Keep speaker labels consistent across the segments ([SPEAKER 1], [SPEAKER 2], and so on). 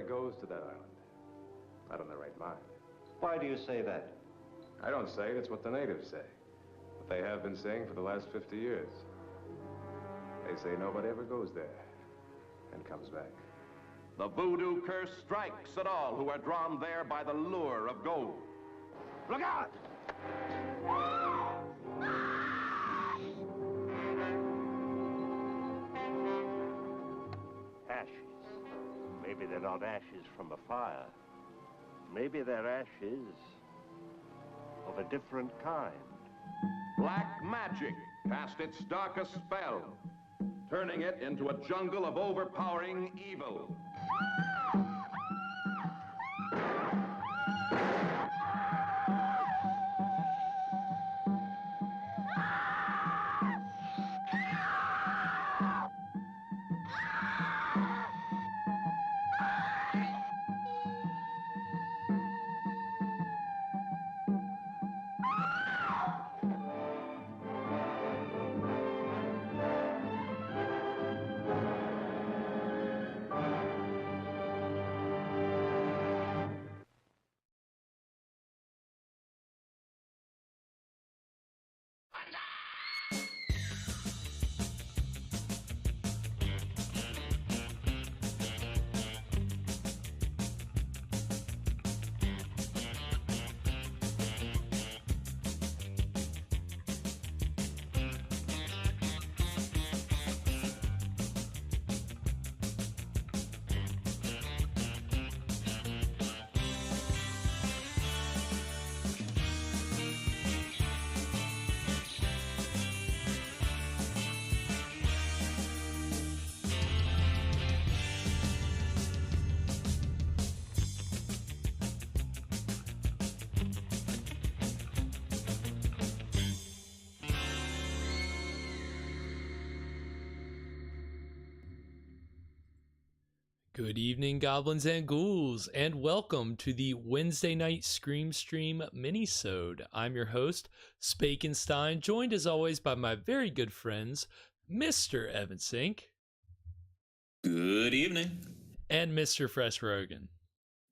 [SPEAKER 1] goes to that island. Not in their right mind.
[SPEAKER 2] Why do you say that?
[SPEAKER 1] I don't say it, it's what the natives say. What they have been saying for the last 50 years. They say nobody ever goes there and comes back.
[SPEAKER 3] The voodoo curse strikes at all who are drawn there by the lure of gold. Look out!
[SPEAKER 2] Ashes. Maybe they're not ashes from a fire. Maybe they're ashes of a different kind.
[SPEAKER 3] Black magic cast its darkest spell, turning it into a jungle of overpowering evil.
[SPEAKER 4] Good evening, goblins and ghouls, and welcome to the Wednesday night Scream Stream Mini-sode. I'm your host, Spakenstein, joined as always by my very good friends, Mr. Evan Sink.
[SPEAKER 5] Good evening.
[SPEAKER 4] And Mr. Fresh Rogan.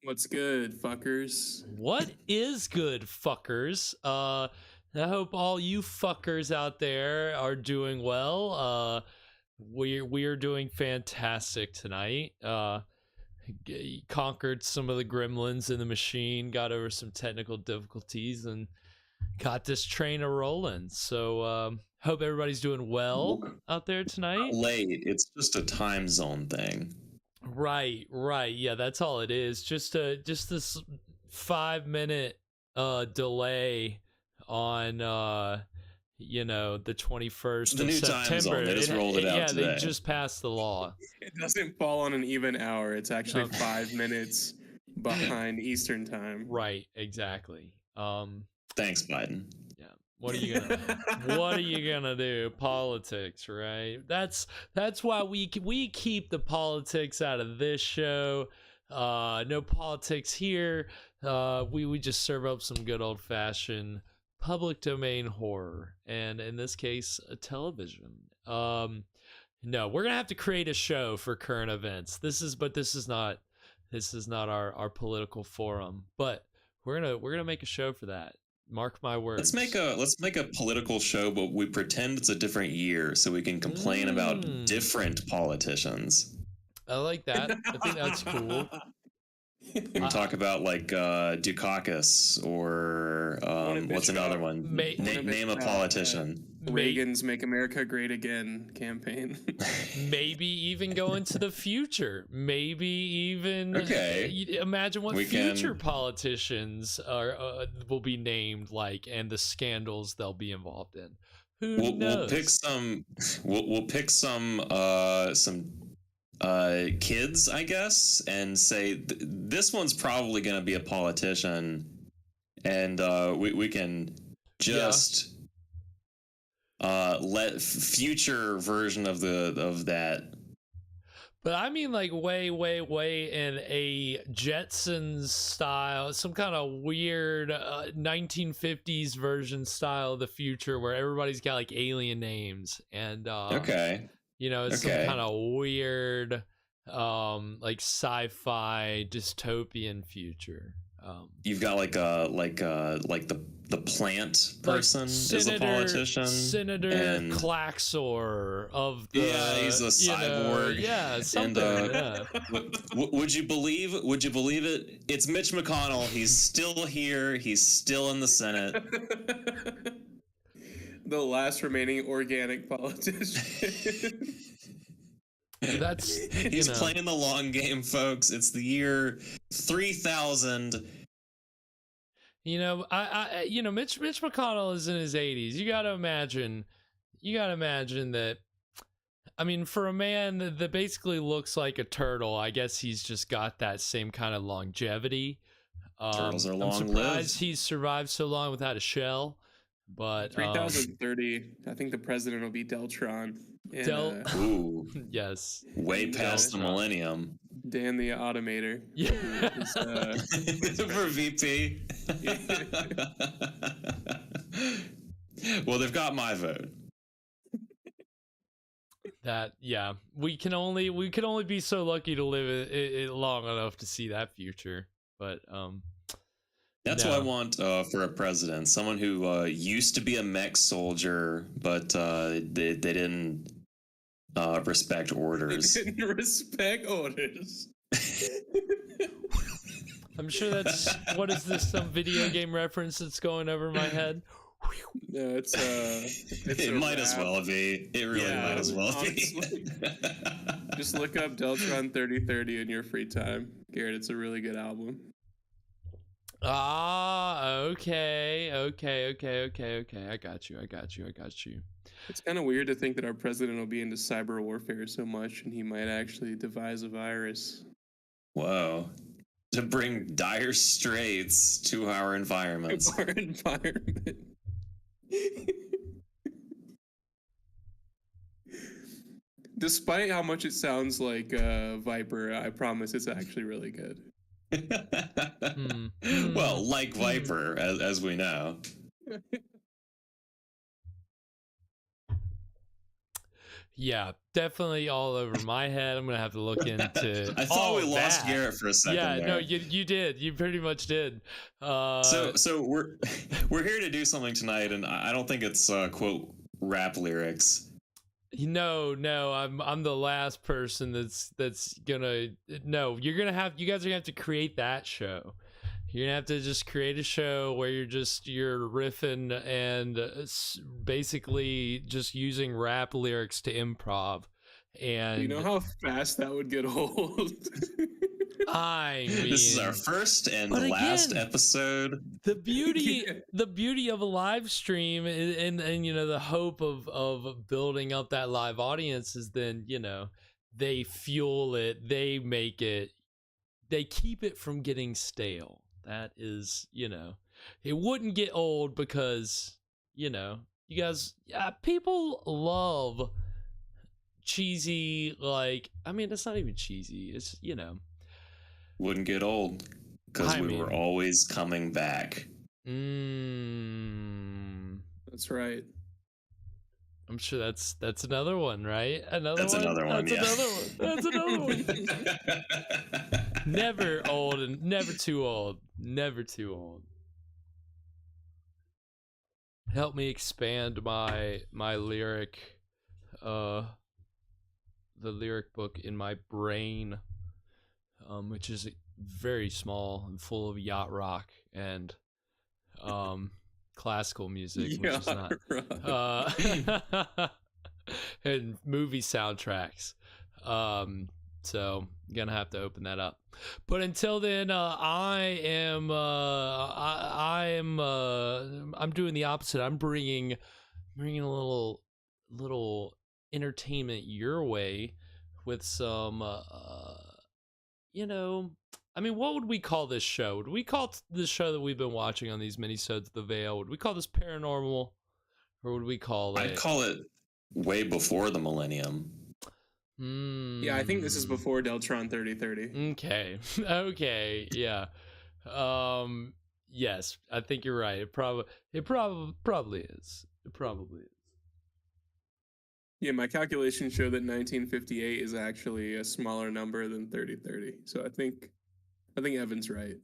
[SPEAKER 6] What's good, fuckers?
[SPEAKER 4] What is good, fuckers? I hope all you fuckers out there are doing well. We're doing fantastic tonight. Conquered some of the gremlins in the machine, got over some technical difficulties, and got this train a rolling. So hope everybody's doing well out there tonight.
[SPEAKER 5] Late. It's just a time zone thing.
[SPEAKER 4] Right. Yeah, that's all it is. Just this 5-minute delay on the 21st
[SPEAKER 5] the
[SPEAKER 4] of
[SPEAKER 5] new
[SPEAKER 4] September.
[SPEAKER 5] Time zone. They just rolled it out today.
[SPEAKER 4] They just passed the law.
[SPEAKER 6] It doesn't fall on an even hour. It's actually 5 minutes behind Eastern time.
[SPEAKER 4] Right, exactly.
[SPEAKER 5] Thanks, Biden.
[SPEAKER 4] Yeah. What are you gonna do? Politics, right? That's why we keep the politics out of this show. No politics here. We just serve up some good old fashioned public domain horror, and in this case, a television. No, we're gonna have to create a show for current events. This is not our political forum, but we're gonna make a show for that. Mark my words.
[SPEAKER 5] Let's make a political show, but we pretend it's a different year so we can complain about different politicians.
[SPEAKER 4] I like that. I think that's cool.
[SPEAKER 5] We can talk about like Dukakis or what's another one? Name a politician.
[SPEAKER 6] Reagan's "Make America Great Again" campaign.
[SPEAKER 4] Maybe even go into the future. Maybe even imagine what future politicians will be named like, and the scandals they'll be involved in. Who knows?
[SPEAKER 5] We'll pick some. We'll pick some kids, I guess, and say this one's probably going to be a politician, and we can just let future version of that.
[SPEAKER 4] But I mean, like way in a Jetsons style, some kind of weird 1950s version style of the future where everybody's got like alien names and it's some kind of weird like sci-fi dystopian future.
[SPEAKER 5] You've got like the plant person is a politician.
[SPEAKER 4] Senator
[SPEAKER 5] and
[SPEAKER 4] Claxor of the
[SPEAKER 5] he's a cyborg. Would you believe it? It's Mitch McConnell. He's still here. He's still in the Senate.
[SPEAKER 6] The last remaining organic politician.
[SPEAKER 5] He's playing the long game, folks. It's the year 3000.
[SPEAKER 4] I Mitch McConnell is in his 80s. You got to imagine that. I mean, for a man that basically looks like a turtle, I guess he's just got that same kind of longevity.
[SPEAKER 5] Turtles are
[SPEAKER 4] I'm surprised
[SPEAKER 5] long-lived.
[SPEAKER 4] he's survived so long without a shell. But
[SPEAKER 6] 3030, I think the president will be Deltron. And,
[SPEAKER 5] Ooh,
[SPEAKER 4] yes,
[SPEAKER 5] way past the millennium.
[SPEAKER 6] Dan the Automator.
[SPEAKER 4] Yeah.
[SPEAKER 5] For VP. Well, they've got my vote.
[SPEAKER 4] We can only be so lucky to live it long enough to see that future. But
[SPEAKER 5] that's what I want for a president. Someone who used to be a mech soldier, but they didn't respect orders.
[SPEAKER 6] They didn't respect orders.
[SPEAKER 4] I'm sure that's what is this? Some video game reference that's going over my head.
[SPEAKER 6] No, it's
[SPEAKER 5] it might as well be. It really might as well be.
[SPEAKER 6] Just look up Deltron 3030 in your free time, Garrett. It's a really good album.
[SPEAKER 4] Okay. I got you.
[SPEAKER 6] It's kind of weird to think that our president will be into cyber warfare so much, and he might actually devise a virus.
[SPEAKER 5] Whoa. To bring dire straits to our environments.
[SPEAKER 6] Our environment. Despite how much it sounds like Viper, I promise it's actually really good.
[SPEAKER 5] Well, like Viper, as we know.
[SPEAKER 4] Yeah, definitely all over my head. I'm gonna have to look into.
[SPEAKER 5] I thought we lost Garrett for a second.
[SPEAKER 4] Yeah,
[SPEAKER 5] there.
[SPEAKER 4] no, you did. You pretty much did.
[SPEAKER 5] So we're here to do something tonight, and I don't think it's quote rap lyrics.
[SPEAKER 4] No, I'm the last person that's gonna. No, you guys are gonna have to create that show. You're gonna have to just create a show where you're riffing and basically just using rap lyrics to improv. And
[SPEAKER 6] you know how fast that would get old.
[SPEAKER 4] I mean,
[SPEAKER 5] this is our first and last episode.
[SPEAKER 4] The beauty of a live stream and the hope of building up that live audience is then they fuel it, they make it, they keep it from getting stale. That is, it wouldn't get old because, you guys, people love cheesy, it's not even cheesy. It's,
[SPEAKER 5] Wouldn't get old because we were always coming back.
[SPEAKER 6] That's right.
[SPEAKER 4] I'm sure that's another one, right?
[SPEAKER 5] That's another one.
[SPEAKER 4] Never old and never too old. Never too old. Help me expand my lyric, the lyric book in my brain, which is very small and full of yacht rock and classical music, which is not and movie soundtracks. So I'm gonna have to open that up. But until then, I'm doing the opposite. I'm bringing a little entertainment your way with some what would we call this show? Would we call this show that we've been watching on these mini-sodes The Veil, would we call this paranormal, or would we call it?
[SPEAKER 5] I'd call it way before the millennium.
[SPEAKER 6] Yeah, I think this is before Deltron 3030.
[SPEAKER 4] Okay, yeah. Yes, I think you're right. It probably is.
[SPEAKER 6] Yeah, my calculations show that 1958 is actually a smaller number than 3030. So I think Evan's right.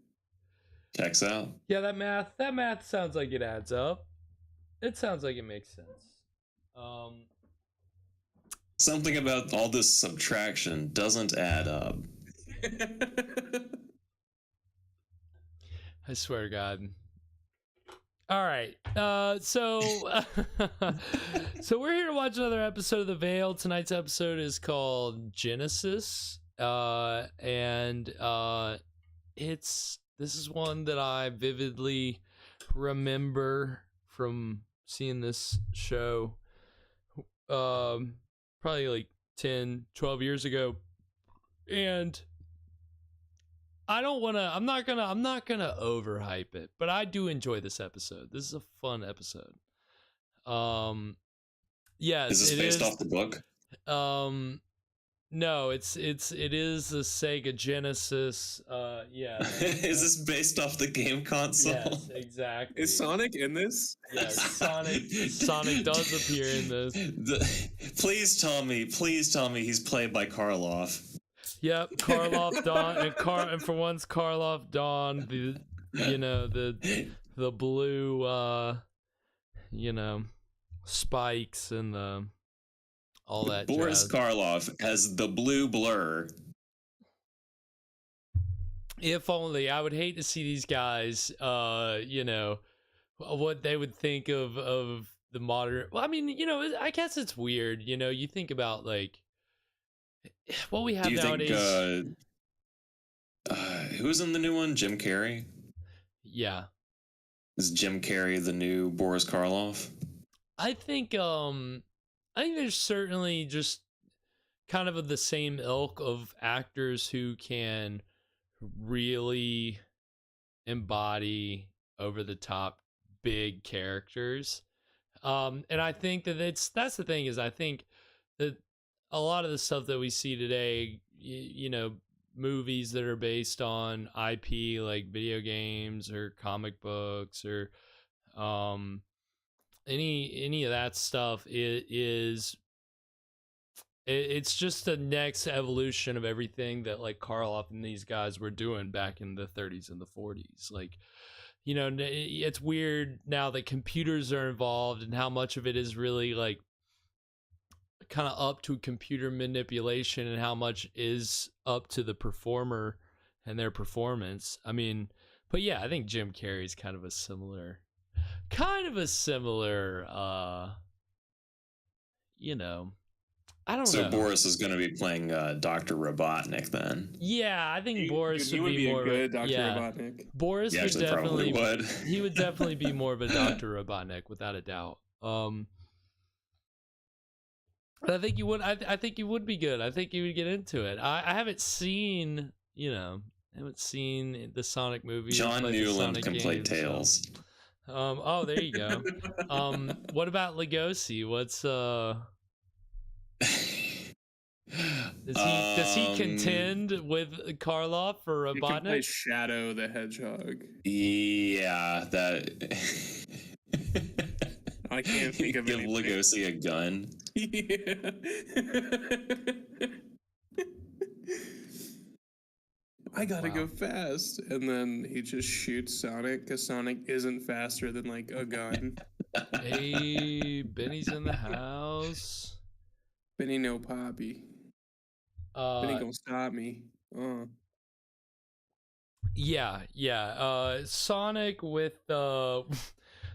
[SPEAKER 5] Checks out.
[SPEAKER 4] Yeah, that math sounds like it adds up. It sounds like it makes sense.
[SPEAKER 5] Something about all this subtraction doesn't add up.
[SPEAKER 4] I swear to God. All right. So we're here to watch another episode of The Veil. Tonight's episode is called Genesis. And this is one that I vividly remember from seeing this show probably like 10, 12 years ago. And I'm not gonna overhype it, but I do enjoy this episode. This is a fun episode. Yes,
[SPEAKER 5] is this based off the book?
[SPEAKER 4] No, it is a Sega Genesis. Yeah.
[SPEAKER 5] Is this based off the game console?
[SPEAKER 4] Yes, exactly.
[SPEAKER 6] Is Sonic in this?
[SPEAKER 4] Yes, Sonic does appear in this.
[SPEAKER 5] Please tell me he's played by Karloff.
[SPEAKER 4] Yep, Karloff Dawn, and for once Karloff Dawn, the blue spikes and all that.
[SPEAKER 5] Boris
[SPEAKER 4] jazz.
[SPEAKER 5] Karloff as the blue blur.
[SPEAKER 4] If only. I would hate to see these guys, what they would think of the modern. Well, I mean, I guess it's weird. You think about like what we have nowadays.
[SPEAKER 5] Who's in the new one? Jim Carrey?
[SPEAKER 4] Yeah.
[SPEAKER 5] Is Jim Carrey the new Boris Karloff?
[SPEAKER 4] I think there's certainly just kind of the same ilk of actors who can really embody over the top big characters. And I think that's the thing is I think that a lot of the stuff that we see today, movies that are based on IP like video games or comic books or any of that stuff, it's just the next evolution of everything that like Karloff and these guys were doing back in the 30s and the 40s. Like, it's weird now that computers are involved and how much of it is really like kind of up to computer manipulation and how much is up to the performer and their performance. I mean, but yeah, I think Jim Carrey's kind of a similar I don't know.
[SPEAKER 5] So Boris is going to be playing Dr. Robotnik then.
[SPEAKER 4] Yeah, I think Boris would be more
[SPEAKER 6] a good Dr. Robotnik.
[SPEAKER 4] Boris
[SPEAKER 5] he
[SPEAKER 4] would definitely
[SPEAKER 5] would.
[SPEAKER 4] He would definitely be more of a Dr. Robotnik without a doubt. But I think you would. I think you would be good. I think you would get into it. I haven't seen, the Sonic movies.
[SPEAKER 5] John Newland can play
[SPEAKER 4] games,
[SPEAKER 5] Tails.
[SPEAKER 4] So. Oh, there you go. What about Lugosi? What's Does he contend with Karloff for Robotnik?
[SPEAKER 6] He can play Shadow the Hedgehog.
[SPEAKER 5] Yeah, that.
[SPEAKER 6] I can't think of
[SPEAKER 5] give
[SPEAKER 6] anything.
[SPEAKER 5] Lugosi a gun.
[SPEAKER 6] Yeah. I gotta go fast, and then he just shoots Sonic because Sonic isn't faster than like a gun.
[SPEAKER 4] Hey, Benny's in the house.
[SPEAKER 6] Benny no Poppy. Benny gonna stop me. Yeah.
[SPEAKER 4] Sonic with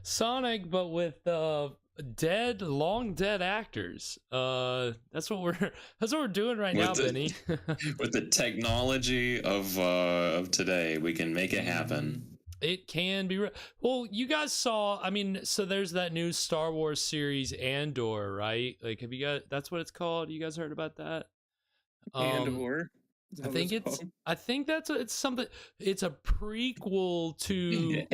[SPEAKER 4] Sonic, but with long dead actors. That's what we're doing right now, Benny.
[SPEAKER 5] With the technology of today, we can make it happen.
[SPEAKER 4] It can be. Well, you guys saw. I mean, so there's that new Star Wars series Andor, right? Like, have you guys? That's what it's called. You guys heard about that?
[SPEAKER 6] Andor.
[SPEAKER 4] I think it's something. It's a prequel to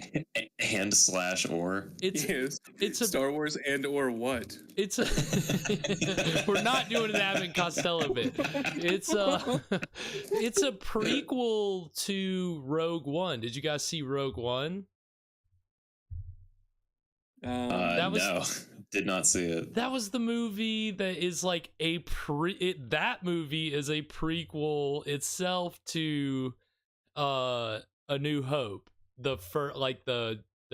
[SPEAKER 5] /or.
[SPEAKER 4] It's a
[SPEAKER 6] Star Wars and/or what?
[SPEAKER 4] It's we're not doing an Abbott and Costello bit. It's a prequel to Rogue One. Did you guys see Rogue One?
[SPEAKER 5] No. Did not see it.
[SPEAKER 4] That was the movie that is like that movie is a prequel itself to A New Hope, the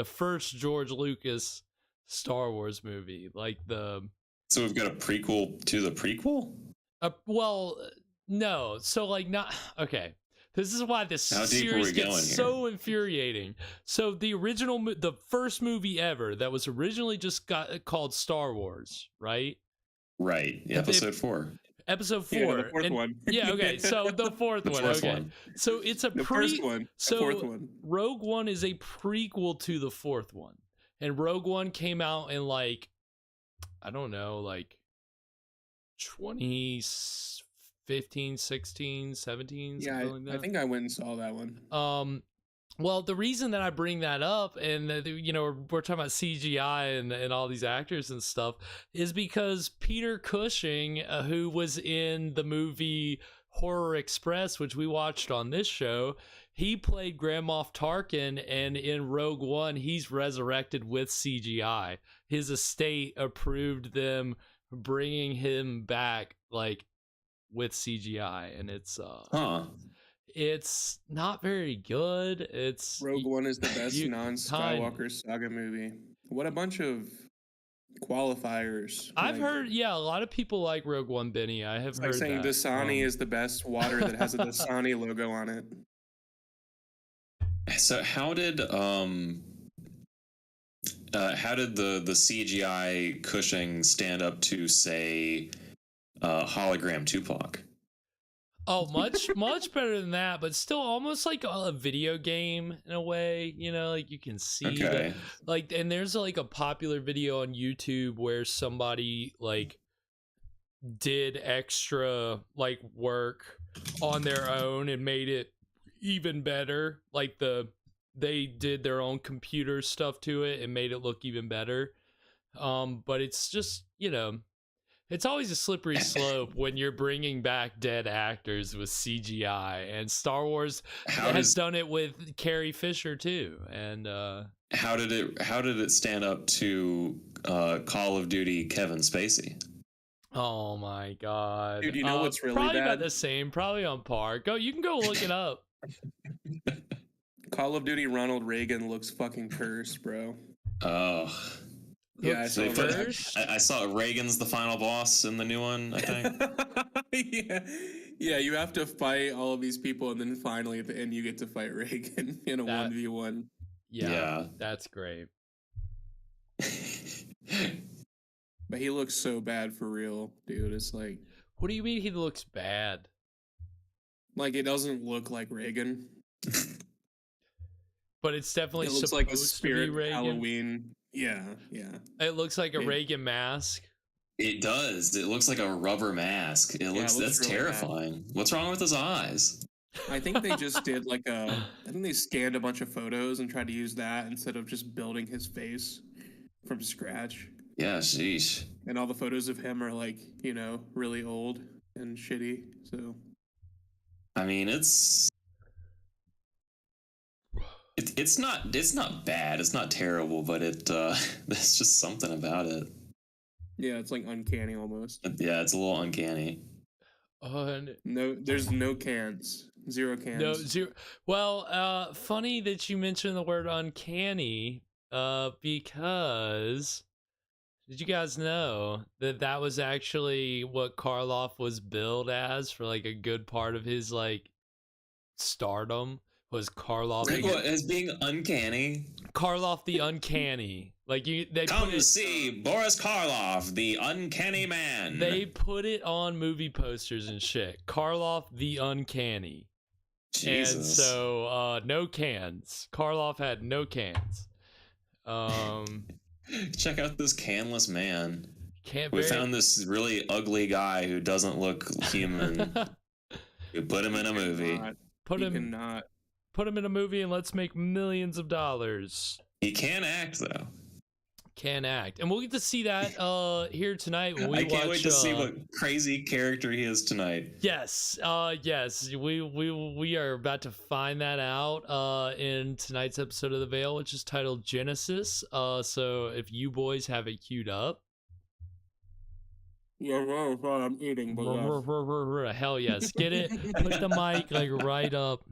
[SPEAKER 4] first George Lucas Star Wars movie, like the.
[SPEAKER 5] So we've got a prequel to the prequel?
[SPEAKER 4] Well, no. So like not okay. This is why this series gets so infuriating. So the first movie ever that was originally just called Star Wars, right?
[SPEAKER 5] Right. Episode 4.
[SPEAKER 4] Episode 4.
[SPEAKER 6] Yeah, the fourth one.
[SPEAKER 4] Yeah, okay. So the fourth one. Okay. One. So it's the
[SPEAKER 6] first one.
[SPEAKER 4] So
[SPEAKER 6] fourth one.
[SPEAKER 4] Rogue One is a prequel to the fourth one. And Rogue One came out in like, I don't know, like 2015, 16, 17,
[SPEAKER 6] yeah,
[SPEAKER 4] something like that.
[SPEAKER 6] I think I went and saw that one.
[SPEAKER 4] Well, the reason that I bring that up, and we're talking about CGI and all these actors and stuff, is because Peter Cushing, who was in the movie Horror Express, which we watched on this show, he played Grand Moff Tarkin, and in Rogue One, he's resurrected with CGI. His estate approved them bringing him back, like, with CGI, and it's it's not very good. It's
[SPEAKER 6] Rogue One is the best non-Skywalker saga movie. What a bunch of qualifiers.
[SPEAKER 4] I've heard, a lot of people like Rogue One, Benny. I have heard
[SPEAKER 6] like saying Dasani is the best water that has a Dasani logo on it.
[SPEAKER 5] So how did the CGI Cushing stand up to, say, hologram Tupac?
[SPEAKER 4] Oh, much better than that, but still almost like a video game in a way, like you can see that, like, and there's like a popular video on YouTube where somebody like did extra like work on their own and made it even better. Like they did their own computer stuff to it and made it look even better. But it's just, it's always a slippery slope when you're bringing back dead actors with CGI, and Star Wars has done it with Carrie Fisher too. And
[SPEAKER 5] how did it stand up to Call of Duty Kevin Spacey?
[SPEAKER 4] Oh my God,
[SPEAKER 6] dude! You know what's really
[SPEAKER 4] probably
[SPEAKER 6] bad?
[SPEAKER 4] About the same, probably on par. You can go look it up.
[SPEAKER 6] Call of Duty Ronald Reagan looks fucking cursed, bro.
[SPEAKER 5] Oh.
[SPEAKER 6] Yeah, I
[SPEAKER 5] saw Reagan's the final boss in the new one, I think.
[SPEAKER 6] Yeah, you have to fight all of these people, and then finally at the end you get to fight Reagan in a 1v1.
[SPEAKER 4] Yeah, that's great.
[SPEAKER 6] But he looks so bad for real, dude. It's like...
[SPEAKER 4] What do you mean he looks bad?
[SPEAKER 6] Like, it doesn't look like Reagan.
[SPEAKER 4] But it's definitely
[SPEAKER 6] looks
[SPEAKER 4] supposed
[SPEAKER 6] like a spirit
[SPEAKER 4] to be Reagan.
[SPEAKER 6] Halloween. Yeah.
[SPEAKER 4] It looks like a Reagan mask.
[SPEAKER 5] It does. It looks like a rubber mask. That's really terrifying. Bad. What's wrong with his eyes?
[SPEAKER 6] I think they just did I think they scanned a bunch of photos and tried to use that instead of just building his face from scratch.
[SPEAKER 5] Yeah, sheesh.
[SPEAKER 6] And all the photos of him are really old and shitty. So,
[SPEAKER 5] I mean, it's not bad. It's not terrible, but there's just something about it.
[SPEAKER 6] Yeah, it's like uncanny almost.
[SPEAKER 5] Yeah, it's a little uncanny.
[SPEAKER 6] No, there's no cans. 0 cans.
[SPEAKER 4] No, 0. Well, funny that you mentioned the word uncanny, because did you guys know that was actually what Karloff was billed as for like a good part of his like stardom? Was Karloff
[SPEAKER 5] as being uncanny?
[SPEAKER 4] Karloff the Uncanny. Like they
[SPEAKER 5] come to see Boris Karloff, the Uncanny Man.
[SPEAKER 4] They put it on movie posters and shit. Karloff the Uncanny. Jesus. And so no cans. Karloff had no cans.
[SPEAKER 5] Check out this canless man. We found this really ugly guy who doesn't look human. We put him in a movie.
[SPEAKER 4] Put him in a movie and let's make millions of dollars.
[SPEAKER 5] He can act though.
[SPEAKER 4] can act, and we'll get to see that here tonight when we watch.
[SPEAKER 5] I can't wait to see what crazy character he is tonight.
[SPEAKER 4] Yes, yes, we are about to find that out in tonight's episode of The Veil, which is titled Genesis. So if you boys have it queued up.
[SPEAKER 6] Yeah, that's what I'm eating. But
[SPEAKER 4] hell yes, get it. Put the mic like right up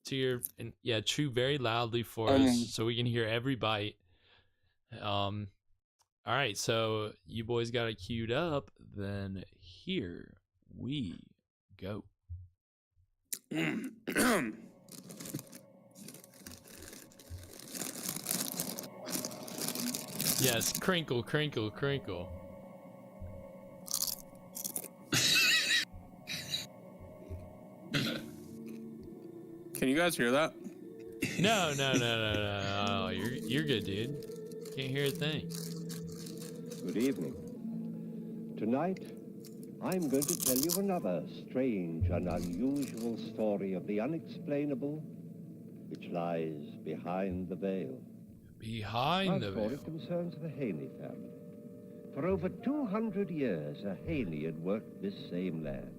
[SPEAKER 4] to your, and yeah, chew very loudly for us so we can hear every bite. All right, so you boys got it queued up. Then here we go. Yes, crinkle, crinkle, crinkle.
[SPEAKER 6] Can you guys hear that?
[SPEAKER 4] No. Oh, you're good, dude. Can't hear a thing.
[SPEAKER 7] Good evening. Tonight, I'm going to tell you another strange and unusual story of the unexplainable, which lies behind the veil.
[SPEAKER 4] Behind the veil.
[SPEAKER 7] Our story concerns the Haney family. For over 200 years, a Haney had worked this same land.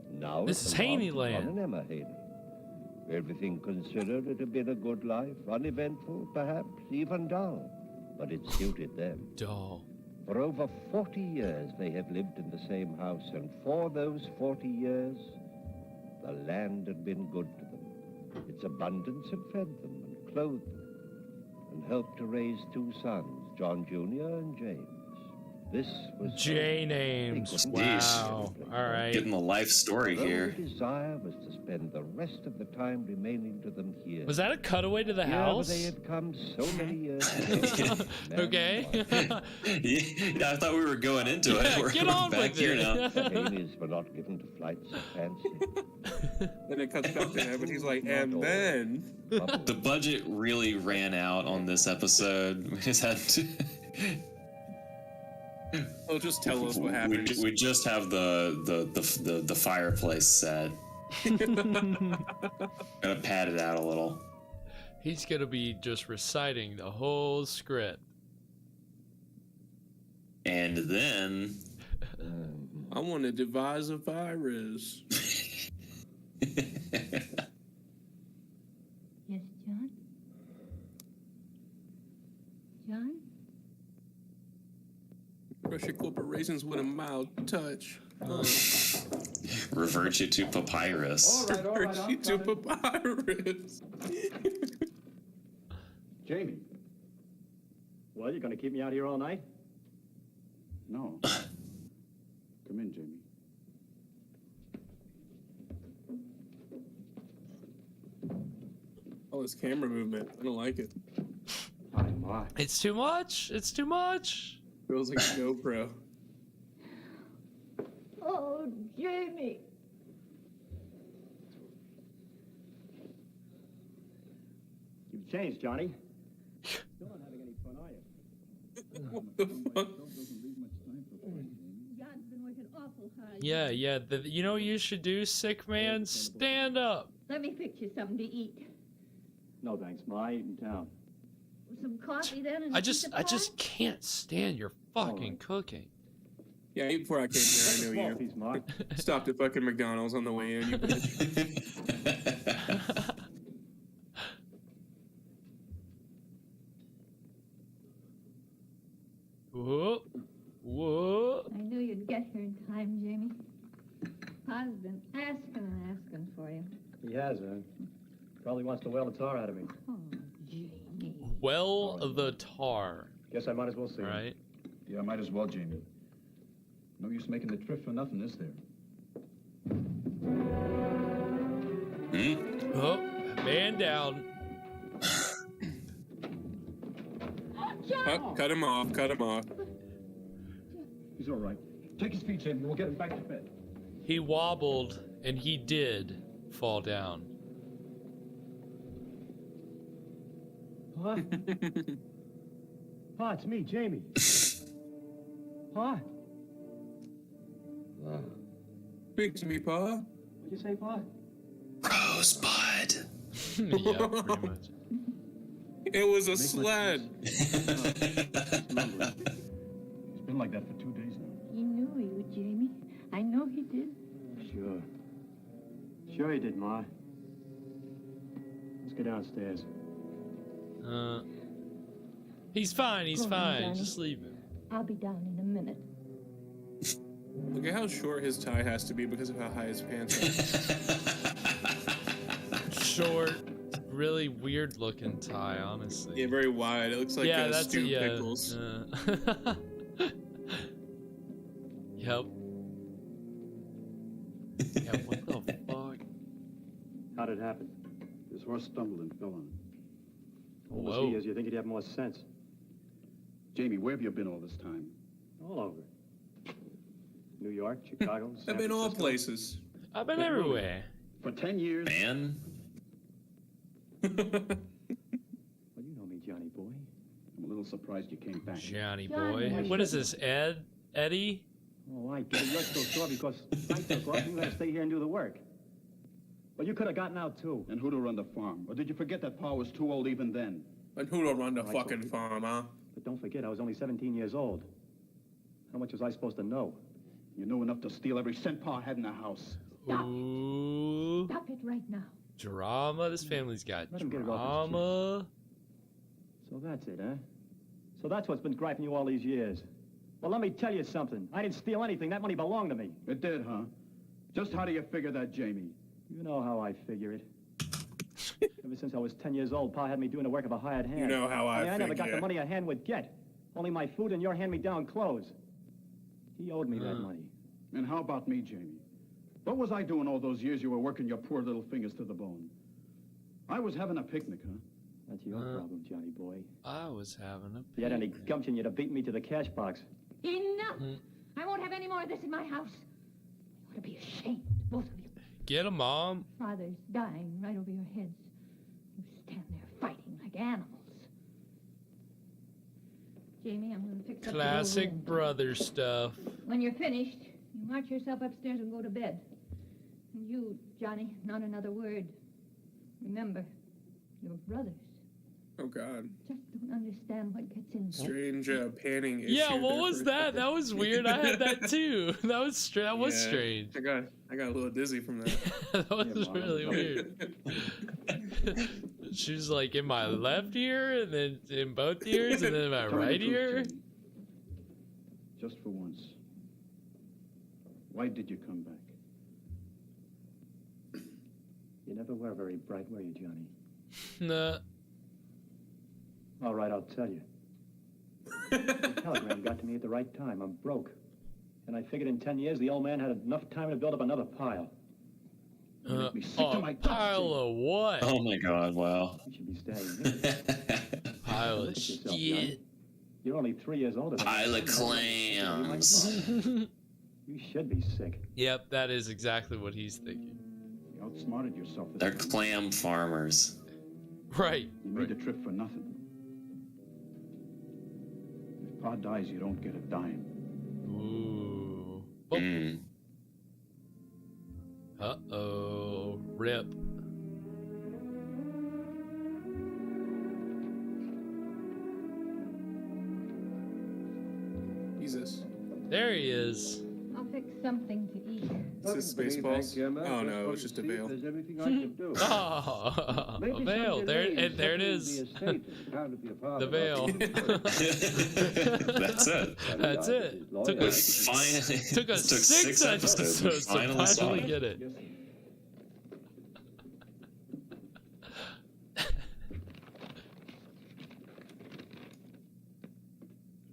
[SPEAKER 7] Now
[SPEAKER 4] this is Haney land.
[SPEAKER 7] And Emma Haney. Everything considered, it had been a good life, uneventful, perhaps even dull, but it suited them.
[SPEAKER 4] Dull.
[SPEAKER 7] For over 40 years, they had lived in the same house, and for those 40 years, the land had been good to them. Its abundance had fed them and clothed them, and helped to raise two sons, John Jr. and James. This was
[SPEAKER 4] J names. Wow. All right.
[SPEAKER 5] Getting the life story here.
[SPEAKER 7] Their desire was to spend the rest of the time remaining to them here.
[SPEAKER 4] Was that a cutaway to the house?
[SPEAKER 7] They had come so many years.
[SPEAKER 4] Okay.
[SPEAKER 5] Yeah, I thought we were going into it. We're
[SPEAKER 4] get on
[SPEAKER 5] back
[SPEAKER 4] with
[SPEAKER 5] here
[SPEAKER 4] it.
[SPEAKER 5] now.
[SPEAKER 7] The Haneys were not given to flights of fancy.
[SPEAKER 6] Then it cuts back to him, and he's like, and then
[SPEAKER 5] The budget really ran out on this episode. We just had to.
[SPEAKER 6] Oh, just tell us what happened.
[SPEAKER 5] We just have the fireplace set. Gotta pad it out a little.
[SPEAKER 4] He's gonna be just reciting the whole script.
[SPEAKER 5] And then
[SPEAKER 6] I want to devise a virus.
[SPEAKER 8] Yes, John? John?
[SPEAKER 6] Crush your corporations with a mild touch.
[SPEAKER 5] Revert you to papyrus.
[SPEAKER 6] Revert you to papyrus.
[SPEAKER 9] Jamie. Well, you're going to keep me out here all night? No. Come in, Jamie.
[SPEAKER 6] Oh, this camera movement. I don't like it.
[SPEAKER 9] My.
[SPEAKER 4] It's too much. It's too much.
[SPEAKER 6] Feels like a GoPro.
[SPEAKER 8] Oh, Jamie.
[SPEAKER 9] You've changed, Johnny. Still not having any fun, are you?
[SPEAKER 6] What the fuck?
[SPEAKER 8] John's been working awful hard.
[SPEAKER 4] Yeah. You know what you should do, sick man? Stand up.
[SPEAKER 8] Let me fix you something to eat.
[SPEAKER 9] No, thanks, Ma. I ain't in town.
[SPEAKER 8] Some coffee then and
[SPEAKER 4] I just can't stand your fucking cooking.
[SPEAKER 6] Yeah, even before I came here, I knew you.
[SPEAKER 9] Piece, Ma.
[SPEAKER 6] Stopped at fucking McDonald's on the way in, you bitch.
[SPEAKER 4] Whoa.
[SPEAKER 8] I knew you'd get here in time, Jamie. Pa's been asking for you.
[SPEAKER 9] He has, probably wants to whale the tar out of me.
[SPEAKER 8] Oh, Jamie.
[SPEAKER 4] Well, the tar.
[SPEAKER 9] Guess I might as well see him.
[SPEAKER 4] Right.
[SPEAKER 10] Yeah, might as well, Jamie. No use making the trip for nothing, is there?
[SPEAKER 4] Oh, man down.
[SPEAKER 6] Cut him off, cut him off.
[SPEAKER 10] He's all right. Take his feet, Jamie. We'll get him back to bed.
[SPEAKER 4] He wobbled, and he did fall down.
[SPEAKER 9] Pa? Pa, it's me, Jamie. Pa?
[SPEAKER 6] Speak to me, Pa.
[SPEAKER 9] What'd you say, Pa?
[SPEAKER 5] Rosebud.
[SPEAKER 4] Yeah, pretty much.
[SPEAKER 6] It was a sled.
[SPEAKER 10] It's been like that for 2 days now.
[SPEAKER 8] He knew he would, Jamie. I know he did.
[SPEAKER 9] Sure. Sure he did, Ma. Let's go downstairs.
[SPEAKER 4] He's fine. He's
[SPEAKER 8] Go on,
[SPEAKER 4] fine.
[SPEAKER 8] Johnny.
[SPEAKER 4] Just leave him.
[SPEAKER 8] I'll be down in a minute.
[SPEAKER 6] Look at how short his tie has to be because of how high his pants are.
[SPEAKER 4] Short, really weird looking tie, honestly.
[SPEAKER 6] Yeah, very wide. It looks like Stu Pickles.
[SPEAKER 4] Yep. Yeah, what the fuck?
[SPEAKER 9] How'd it happen? His horse stumbled and fell on him.
[SPEAKER 4] Whoa.
[SPEAKER 9] All he is, you think he'd have more sense.
[SPEAKER 10] Jamie, where have you been all this time?
[SPEAKER 9] All over. New York, Chicago, San
[SPEAKER 6] I've been all
[SPEAKER 9] Francisco.
[SPEAKER 6] places.
[SPEAKER 4] I've been everywhere.
[SPEAKER 10] For 10 years?
[SPEAKER 5] Man.
[SPEAKER 9] Well, you know me, Johnny boy.
[SPEAKER 10] I'm a little surprised you came back.
[SPEAKER 4] Johnny
[SPEAKER 8] Johnny,
[SPEAKER 4] boy.
[SPEAKER 8] I
[SPEAKER 4] What is
[SPEAKER 8] shouldn't.
[SPEAKER 4] this, Eddie?
[SPEAKER 9] Oh, I get it. You're still sore because I took off and you had to stay here and do the work. But you could have gotten out, too.
[SPEAKER 10] And who to run the farm? Or did you forget that Pa was too old even then?
[SPEAKER 6] And who'll run the
[SPEAKER 9] I
[SPEAKER 6] fucking
[SPEAKER 9] told you.
[SPEAKER 6] farm, huh?
[SPEAKER 9] But don't forget, I was only 17 years old. How much was I supposed to know?
[SPEAKER 10] You knew enough to steal every cent Pa had in the house.
[SPEAKER 8] Stop.
[SPEAKER 4] Ooh.
[SPEAKER 8] Stop it right now.
[SPEAKER 4] Drama. This family's got
[SPEAKER 9] Let him get it off his
[SPEAKER 4] drama.
[SPEAKER 9] So that's it, huh? So that's what's been griping you all these years. Well, let me tell you something. I didn't steal anything. That money belonged to me.
[SPEAKER 10] It did, huh? Just how do you figure that, Jamie?
[SPEAKER 9] You know how I figure it. Ever since I was 10 years old, Pa had me doing the work of a hired hand.
[SPEAKER 6] You know how I
[SPEAKER 9] I never got
[SPEAKER 6] figure.
[SPEAKER 9] the money a hand would get. Only my food and your hand-me-down clothes. He owed me that money.
[SPEAKER 10] And how about me, Jamie? What was I doing all those years you were working your poor little fingers to the bone? I was having a picnic, huh?
[SPEAKER 9] That's your problem, Johnny boy.
[SPEAKER 4] I was having a
[SPEAKER 9] If you had any gumption, you'd have beaten me to the cash box.
[SPEAKER 8] Enough. I won't have any more of this in my house. You ought to be ashamed, both of you.
[SPEAKER 4] Get him, Mom.
[SPEAKER 8] Father's dying right over your heads. You stand there fighting like animals. Jamie, I'm going to fix up the whole
[SPEAKER 4] Classic
[SPEAKER 8] room.
[SPEAKER 4] brother stuff.
[SPEAKER 8] When you're finished, you march yourself upstairs and go to bed. And you, Johnny, not another word. Remember, you're brothers.
[SPEAKER 6] Oh, God.
[SPEAKER 8] Just don't understand what gets in.
[SPEAKER 6] Strange panning issue.
[SPEAKER 4] Yeah, what
[SPEAKER 6] there
[SPEAKER 4] was
[SPEAKER 6] for a
[SPEAKER 4] that?
[SPEAKER 6] second.
[SPEAKER 4] That was weird. I had that too. That was that was
[SPEAKER 6] Yeah,
[SPEAKER 4] strange.
[SPEAKER 6] I got a little dizzy from that.
[SPEAKER 4] That was
[SPEAKER 9] Yeah, Mom,
[SPEAKER 4] really weird. She was like in my left ear, and then in both ears, and then in my
[SPEAKER 10] Tell me the
[SPEAKER 4] right
[SPEAKER 10] truth,
[SPEAKER 4] ear.
[SPEAKER 10] Jamie. Just for once. Why did you come back?
[SPEAKER 9] You never were very bright, were you, Johnny?
[SPEAKER 4] Nah.
[SPEAKER 9] All right, I'll tell you. The telegram got to me at the right time. I'm broke. And I figured in 10 years, the old man had enough time to build up another pile.
[SPEAKER 10] You make me sick to my guts,
[SPEAKER 4] pile
[SPEAKER 10] Jamie.
[SPEAKER 4] of what?
[SPEAKER 5] Oh my God! Wow.
[SPEAKER 9] You should be staying here.
[SPEAKER 4] Pile
[SPEAKER 9] Look
[SPEAKER 4] of
[SPEAKER 9] at yourself,
[SPEAKER 4] shit.
[SPEAKER 9] Johnny. You're only 3 years older than me.
[SPEAKER 5] Pile of clams.
[SPEAKER 9] You should be sick.
[SPEAKER 4] Yep, that is exactly what he's thinking.
[SPEAKER 10] You outsmarted yourself. this
[SPEAKER 5] They're
[SPEAKER 10] time.
[SPEAKER 5] clam farmers.
[SPEAKER 4] Right.
[SPEAKER 10] You made the trip for nothing. If Pa dies, you don't get a dime.
[SPEAKER 4] Ooh. Oh.
[SPEAKER 5] Mm.
[SPEAKER 4] Uh-oh. Rip.
[SPEAKER 6] Jesus.
[SPEAKER 4] There he is.
[SPEAKER 8] I'll fix something to eat.
[SPEAKER 6] Is this Spaceballs? Oh, no, it was just a veil.
[SPEAKER 7] There's everything I can do.
[SPEAKER 4] Oh, a
[SPEAKER 7] Maybe
[SPEAKER 4] veil.
[SPEAKER 7] some
[SPEAKER 4] There,
[SPEAKER 7] delay in
[SPEAKER 4] and there it
[SPEAKER 7] settling
[SPEAKER 4] is.
[SPEAKER 7] the estate on account of your father.
[SPEAKER 4] The veil.
[SPEAKER 5] That's it.
[SPEAKER 4] That's it. Took
[SPEAKER 5] We
[SPEAKER 4] us,
[SPEAKER 5] finally
[SPEAKER 4] took us
[SPEAKER 5] took
[SPEAKER 4] 6 episodes
[SPEAKER 5] We
[SPEAKER 4] to
[SPEAKER 5] finally saw
[SPEAKER 4] finally
[SPEAKER 5] it.
[SPEAKER 4] get it.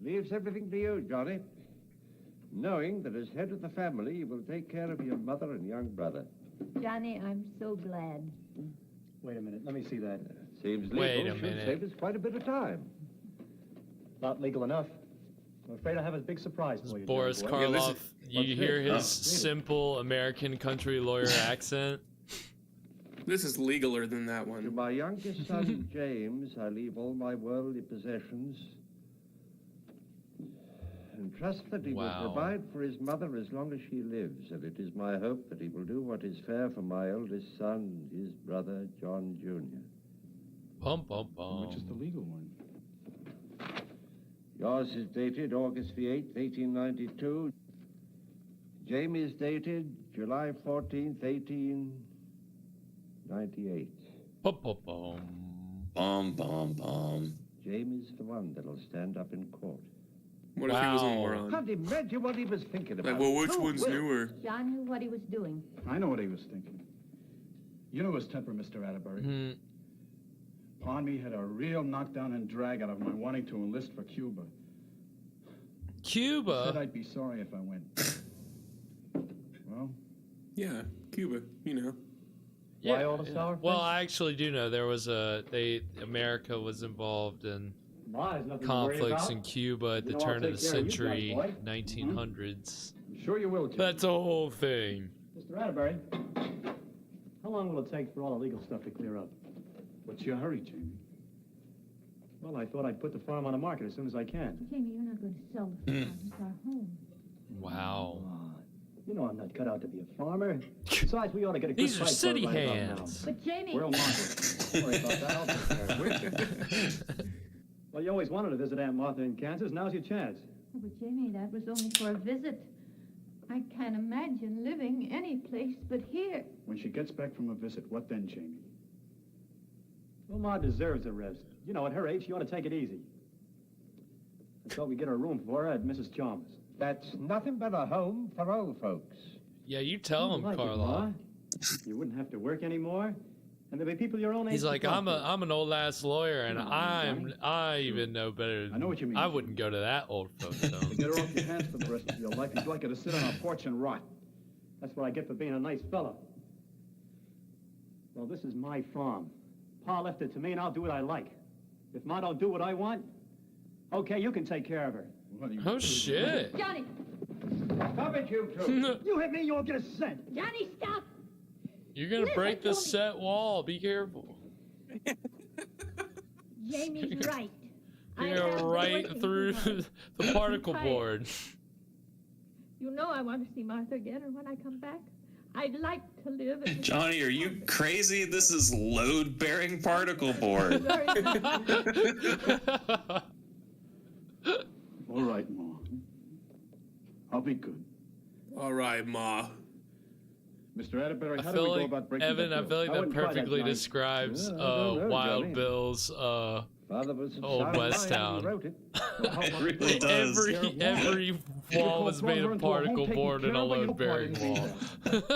[SPEAKER 7] Leaves everything to you, Johnny. Knowing that as head of the family, you will take care of your mother and young brother.
[SPEAKER 8] Johnny, I'm so glad.
[SPEAKER 9] Wait a minute. Let me see that.
[SPEAKER 7] Seems
[SPEAKER 4] Wait
[SPEAKER 7] legal
[SPEAKER 4] a
[SPEAKER 7] should
[SPEAKER 4] minute.
[SPEAKER 7] save us quite a bit of time.
[SPEAKER 9] Not legal enough. I'm afraid I have a big surprise for you,
[SPEAKER 4] Boris
[SPEAKER 9] Johnny boy.
[SPEAKER 4] Karloff, you
[SPEAKER 7] What's
[SPEAKER 4] hear
[SPEAKER 7] this?
[SPEAKER 4] his simple American country lawyer accent?
[SPEAKER 6] This is legaler than that
[SPEAKER 7] To
[SPEAKER 6] one.
[SPEAKER 7] my youngest son, James, I leave all my worldly possessions and trust that he
[SPEAKER 4] Wow.
[SPEAKER 7] will provide for his mother as long as she lives, and it is my hope that he will do what is fair for my oldest son, his brother, John Jr.
[SPEAKER 4] Bum, bum, bum.
[SPEAKER 10] Which is the legal one?
[SPEAKER 7] Yours is dated August the 8th, 1892. Jamie's dated July 14th, 1898.
[SPEAKER 4] Bum, bum, bum.
[SPEAKER 5] Bum, bum, bum.
[SPEAKER 7] Jamie's the one that'll stand up in court.
[SPEAKER 6] What if he was a moron?
[SPEAKER 7] Can't imagine what he was thinking about.
[SPEAKER 6] Like, well, which one's newer?
[SPEAKER 8] John knew what he was doing.
[SPEAKER 10] I know what he was thinking. You know his temper, Mr. Atterbury. Palmy had a real knockdown and drag out of my wanting to enlist for Cuba.
[SPEAKER 4] Cuba?
[SPEAKER 10] He said I'd be sorry if I went. Well?
[SPEAKER 6] Yeah, Cuba, you know.
[SPEAKER 9] Why all the sour
[SPEAKER 4] Well, I actually do know there was America was involved in conflicts in Cuba at the turn of the century, 1900s.
[SPEAKER 10] Sure you will, Jim.
[SPEAKER 4] That's a whole thing.
[SPEAKER 9] Mr. Atterbury, how long will it take for all the legal stuff to clear up?
[SPEAKER 10] What's your hurry, Jamie?
[SPEAKER 9] Well, I thought I'd put the farm on the market as soon as I can.
[SPEAKER 8] Jamie, you're not going to sell the farm. It's our home.
[SPEAKER 4] Wow.
[SPEAKER 9] You know I'm not cut out to be a farmer. Besides, we ought to get a good
[SPEAKER 4] These are
[SPEAKER 9] price for it
[SPEAKER 4] city
[SPEAKER 9] right about
[SPEAKER 4] hands.
[SPEAKER 9] now.
[SPEAKER 8] But Jamie...
[SPEAKER 9] We'll market. Don't worry about that. I'll take care of it. Well, you always wanted to visit Aunt Martha in Kansas. Now's your chance.
[SPEAKER 8] Oh, but Jamie, that was only for a visit. I can't imagine living any place but here.
[SPEAKER 10] When she gets back from a visit, what then, Jamie?
[SPEAKER 9] Well, Ma deserves a rest. You know, at her age, she ought to take it easy. I thought we'd get her a room for her at Mrs. Chalmers.
[SPEAKER 7] That's nothing but a home for old folks.
[SPEAKER 4] Yeah, you tell him,
[SPEAKER 9] Like it,
[SPEAKER 4] Karloff.
[SPEAKER 9] Ma. You wouldn't have to work anymore, and there'd be people your own age.
[SPEAKER 4] He's
[SPEAKER 9] to
[SPEAKER 4] like,
[SPEAKER 9] talk
[SPEAKER 4] I'm
[SPEAKER 9] to.
[SPEAKER 4] an old ass lawyer, and I even know better.
[SPEAKER 10] I know what you mean.
[SPEAKER 4] I wouldn't go to that old folks
[SPEAKER 10] To
[SPEAKER 4] home.
[SPEAKER 10] get her off your hands for the rest of your life, you'd like her to sit on a porch and rot.
[SPEAKER 9] That's what I get for being a nice fellow. Well, this is my farm. Pa left it to me, and I'll do what I like. If Ma don't do what I want, okay, you can take care of her.
[SPEAKER 4] Oh shit!
[SPEAKER 8] Johnny!
[SPEAKER 7] Stop it, you two.
[SPEAKER 9] You hit me, you won't get a cent.
[SPEAKER 8] Johnny, stop!
[SPEAKER 4] You're gonna break the set wall. Be careful.
[SPEAKER 8] Jamie's right.
[SPEAKER 4] You're gonna right through the particle board.
[SPEAKER 8] You know I want to see Martha again, or when I come back. I'd like to live in...
[SPEAKER 5] Johnny, are you crazy? This is load-bearing particle board.
[SPEAKER 10] All right, Ma. I'll be good.
[SPEAKER 6] All right, Ma.
[SPEAKER 10] Mr. Atterbury,
[SPEAKER 4] I
[SPEAKER 10] how do we
[SPEAKER 4] feel
[SPEAKER 10] go
[SPEAKER 4] like
[SPEAKER 10] about breaking
[SPEAKER 4] Evan.
[SPEAKER 10] that
[SPEAKER 4] I
[SPEAKER 10] bill?
[SPEAKER 4] feel like that
[SPEAKER 9] wouldn't try that,
[SPEAKER 4] perfectly
[SPEAKER 9] Johnny.
[SPEAKER 4] describes
[SPEAKER 7] Yeah, I don't know,
[SPEAKER 4] Wild
[SPEAKER 7] Johnny.
[SPEAKER 4] Bill's
[SPEAKER 7] Father was a
[SPEAKER 4] Old
[SPEAKER 7] sound
[SPEAKER 4] West
[SPEAKER 7] mind when he
[SPEAKER 4] Town.
[SPEAKER 7] wrote it.
[SPEAKER 5] It really does.
[SPEAKER 4] every wall was made of particle board and a load-bearing wall.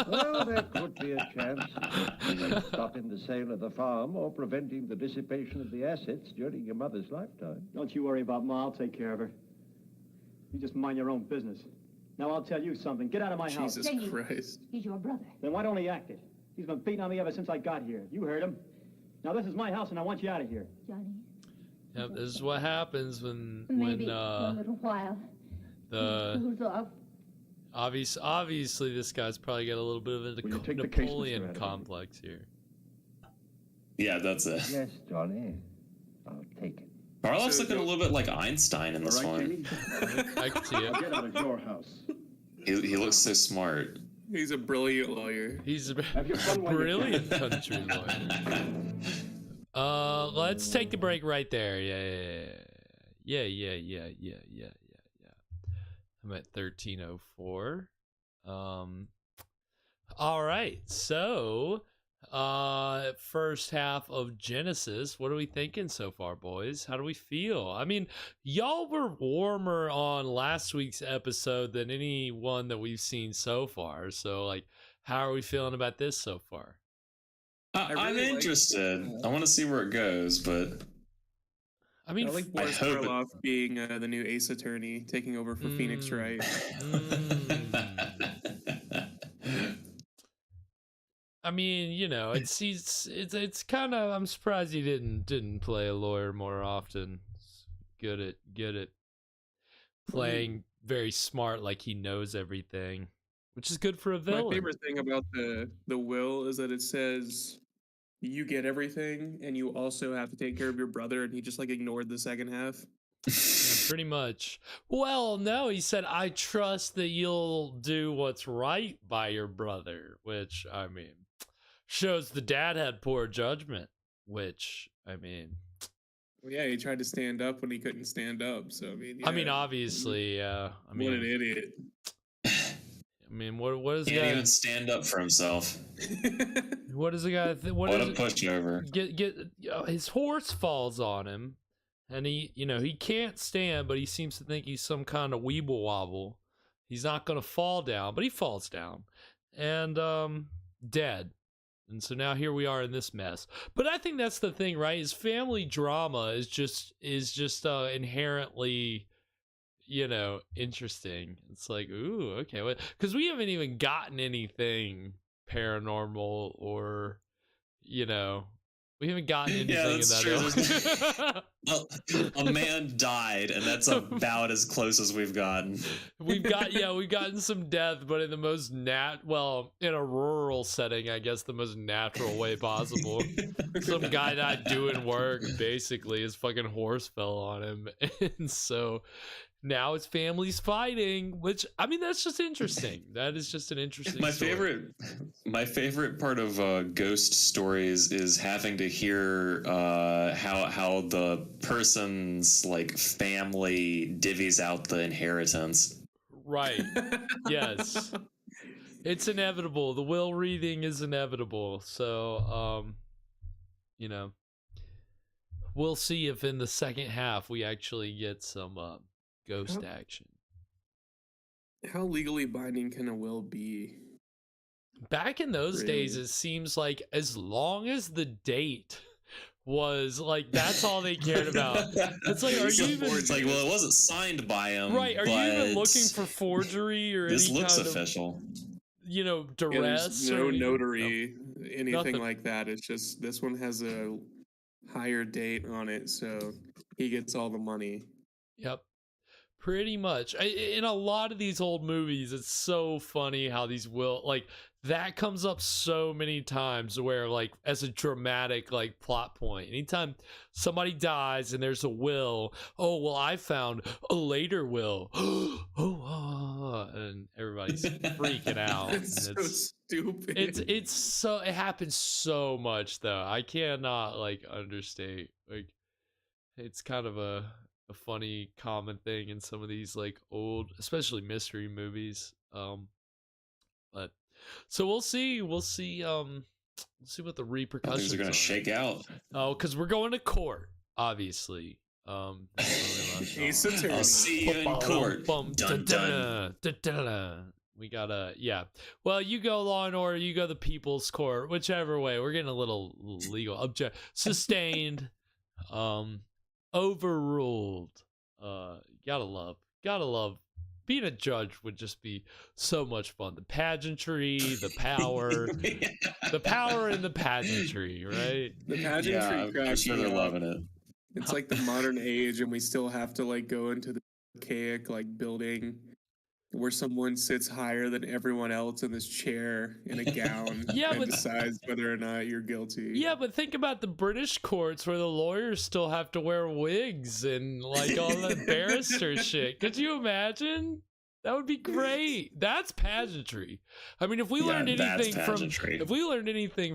[SPEAKER 7] Well, there could be a chance of stopping the sale of the farm or preventing the dissipation of the assets during your mother's lifetime.
[SPEAKER 9] Don't you worry about Ma. I'll take care of her. You just mind your own business. Now, I'll tell you something. Get out of my house.
[SPEAKER 6] Jesus Christ.
[SPEAKER 8] He's your brother.
[SPEAKER 9] Then why don't he act it? He's been beating on me ever since I got here. You heard him. Now, this is my house, and I want you out of here.
[SPEAKER 8] Johnny.
[SPEAKER 4] Yep, this is what happens when
[SPEAKER 8] Maybe for a little while.
[SPEAKER 4] the
[SPEAKER 8] Cools off.
[SPEAKER 4] obviously this guy's probably got a little bit of a
[SPEAKER 10] Will you take the case, Mr.
[SPEAKER 4] Napoleon
[SPEAKER 10] Atterbury?
[SPEAKER 4] complex here.
[SPEAKER 5] Yeah, that's it.
[SPEAKER 7] Yes, Johnny. I'll take it.
[SPEAKER 5] Karloff's looking a little bit like Einstein in
[SPEAKER 10] All
[SPEAKER 5] this
[SPEAKER 10] right,
[SPEAKER 5] one.
[SPEAKER 10] Jamie?
[SPEAKER 4] I can see
[SPEAKER 10] I'll
[SPEAKER 4] it.
[SPEAKER 10] get out of your house.
[SPEAKER 5] He looks so smart.
[SPEAKER 6] He's a brilliant lawyer.
[SPEAKER 4] He's a
[SPEAKER 10] Have your fun while you
[SPEAKER 4] brilliant country lawyer. Let's take the break right there. Yeah. I'm at 13:04. All right. So, first half of Genesis. What are we thinking so far, boys? How do we feel? I mean, y'all were warmer on last week's episode than any one that we've seen so far. So, like, how are we feeling about this so far?
[SPEAKER 5] I'm interested. I want to see where it goes, but
[SPEAKER 4] I mean,
[SPEAKER 6] I like Boris
[SPEAKER 5] hope it-
[SPEAKER 6] Karloff being the new Ace Attorney, taking over for Phoenix Wright.
[SPEAKER 4] I mean, you know, it's kind of. I'm surprised he didn't play a lawyer more often. Good at playing very smart, like he knows everything, which is good for a villain.
[SPEAKER 6] My favorite thing about the will is that it says you get everything, and you also have to take care of your brother, and he just like ignored the second half.
[SPEAKER 4] Yeah, pretty much. Well, no, he said, I trust that you'll do what's right by your brother, which, I mean, shows the dad had poor judgment. which, I mean...
[SPEAKER 6] Well, yeah, he tried to stand up when he couldn't stand up. So, I mean,
[SPEAKER 4] obviously, yeah.
[SPEAKER 6] What an idiot.
[SPEAKER 4] I mean, what is the
[SPEAKER 5] Can't
[SPEAKER 4] guy...
[SPEAKER 5] even stand up for himself.
[SPEAKER 4] What is the guy...
[SPEAKER 5] What a pushover.
[SPEAKER 4] His horse falls on him, and he can't stand, but he seems to think he's some kind of weeble wobble. He's not going to fall down, but he falls down. And, dead. And so now here we are in this mess. But I think that's the thing, right? Is family drama is just inherently, interesting. It's like, ooh, okay. Because we haven't even gotten anything paranormal or, we haven't gotten anything in that.
[SPEAKER 5] A man died, and that's about as close as we've gotten.
[SPEAKER 4] We've gotten some death, but in the most in a rural setting, I guess the most natural way possible. Some guy died doing work, basically. His fucking horse fell on him, and so now his family's fighting, which, I mean, that's just interesting. That is just an interesting story.
[SPEAKER 5] My favorite part of ghost stories is having to hear how the person's like family divvies out the inheritance.
[SPEAKER 4] Right. Yes. It's inevitable. The will reading is inevitable. So, we'll see if in the second half we actually get some ghost action.
[SPEAKER 6] How legally binding can a will be?
[SPEAKER 4] Back in those days, it seems like as long as the date was like, that's all they cared about. It's like, are you even...
[SPEAKER 5] It's like, well, it wasn't signed by him.
[SPEAKER 4] Right, are you even looking for forgery or
[SPEAKER 5] this
[SPEAKER 4] any
[SPEAKER 5] looks
[SPEAKER 4] kind
[SPEAKER 5] official.
[SPEAKER 4] Of, duress?
[SPEAKER 6] No notary, anything like that. It's just, this one has a higher date on it, so he gets all the money.
[SPEAKER 4] Yep. Pretty much. In a lot of these old movies, it's so funny how these will, like, that comes up so many times where, like, as a dramatic, like, plot point. Anytime somebody dies and there's a will, oh, well, I found a later will. And everybody's freaking out.
[SPEAKER 6] It's so stupid.
[SPEAKER 4] It happens so much, though. I cannot, like, understate. Like, it's kind of a funny common thing in some of these like old, especially mystery movies. But so we'll see what the repercussions
[SPEAKER 5] Things are gonna shake out.
[SPEAKER 4] Oh, because we're going to court, obviously.
[SPEAKER 6] Ace Attorney.
[SPEAKER 5] I'll see you in court. Dun, dun.
[SPEAKER 4] We gotta, yeah. Well, you go Law and Order, you go the People's Court, whichever way. We're getting a little legal sustained. Overruled. Gotta love being a judge would just be so much fun. The pageantry, the power, the power in the pageantry, right?
[SPEAKER 6] The pageantry,
[SPEAKER 5] I'm sure they're loving it.
[SPEAKER 6] It's like the modern age, and we still have to like go into the archaic like building where someone sits higher than everyone else in this chair in a gown and decides whether or not you're guilty.
[SPEAKER 4] Yeah, but think about the British courts where the lawyers still have to wear wigs and like all that barrister shit. Could you imagine? That would be great. That's pageantry. I mean, if we learned anything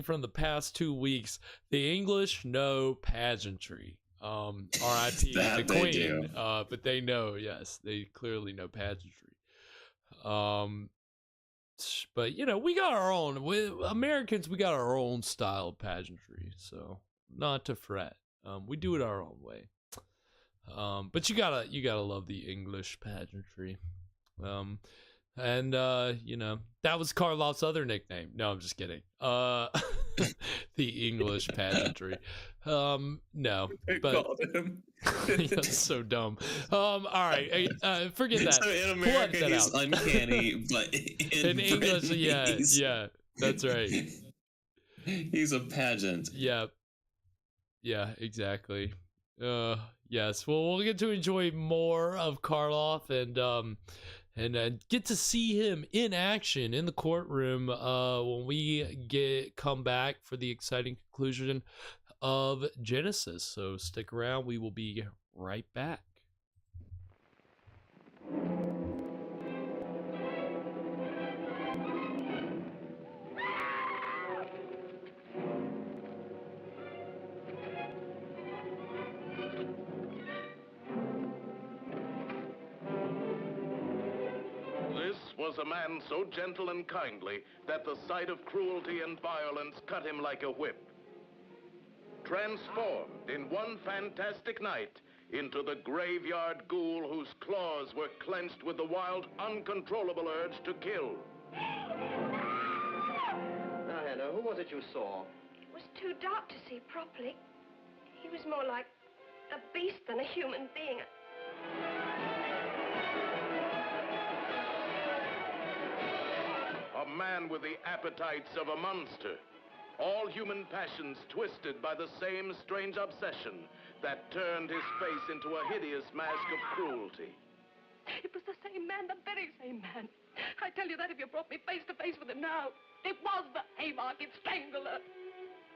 [SPEAKER 4] from the past 2 weeks, the English know pageantry. R.I.P. the Queen. But they know, yes, they clearly know pageantry. But we got our own. Americans, we got our own style of pageantry, so not to fret. We do it our own way. But you gotta love the English pageantry. And that was Karloff's other nickname. No, I'm just kidding. The English pageantry. No, but that's so dumb. All right, forget that.
[SPEAKER 5] So in America, he's uncanny, but in
[SPEAKER 4] English, yeah, that's right.
[SPEAKER 5] He's a pageant.
[SPEAKER 4] Yeah, exactly. Yes. Well, we'll get to enjoy more of Karloff and get to see him in action in the courtroom when we come back for the exciting conclusion of Genesis. So stick around. We will be right back.
[SPEAKER 11] was a man so gentle and kindly that the sight of cruelty and violence cut him like a whip. Transformed in one fantastic night into the graveyard ghoul whose claws were clenched with the wild, uncontrollable urge to kill.
[SPEAKER 12] Now, Hannah, who was it you saw?
[SPEAKER 13] It was too dark to see properly. He was more like a beast than a human being.
[SPEAKER 11] A man with the appetites of a monster. All human passions twisted by the same strange obsession that turned his face into a hideous mask of cruelty.
[SPEAKER 13] It was the same man, the very same man. I tell you that if you brought me face to face with him now. It was the Haymarket Strangler.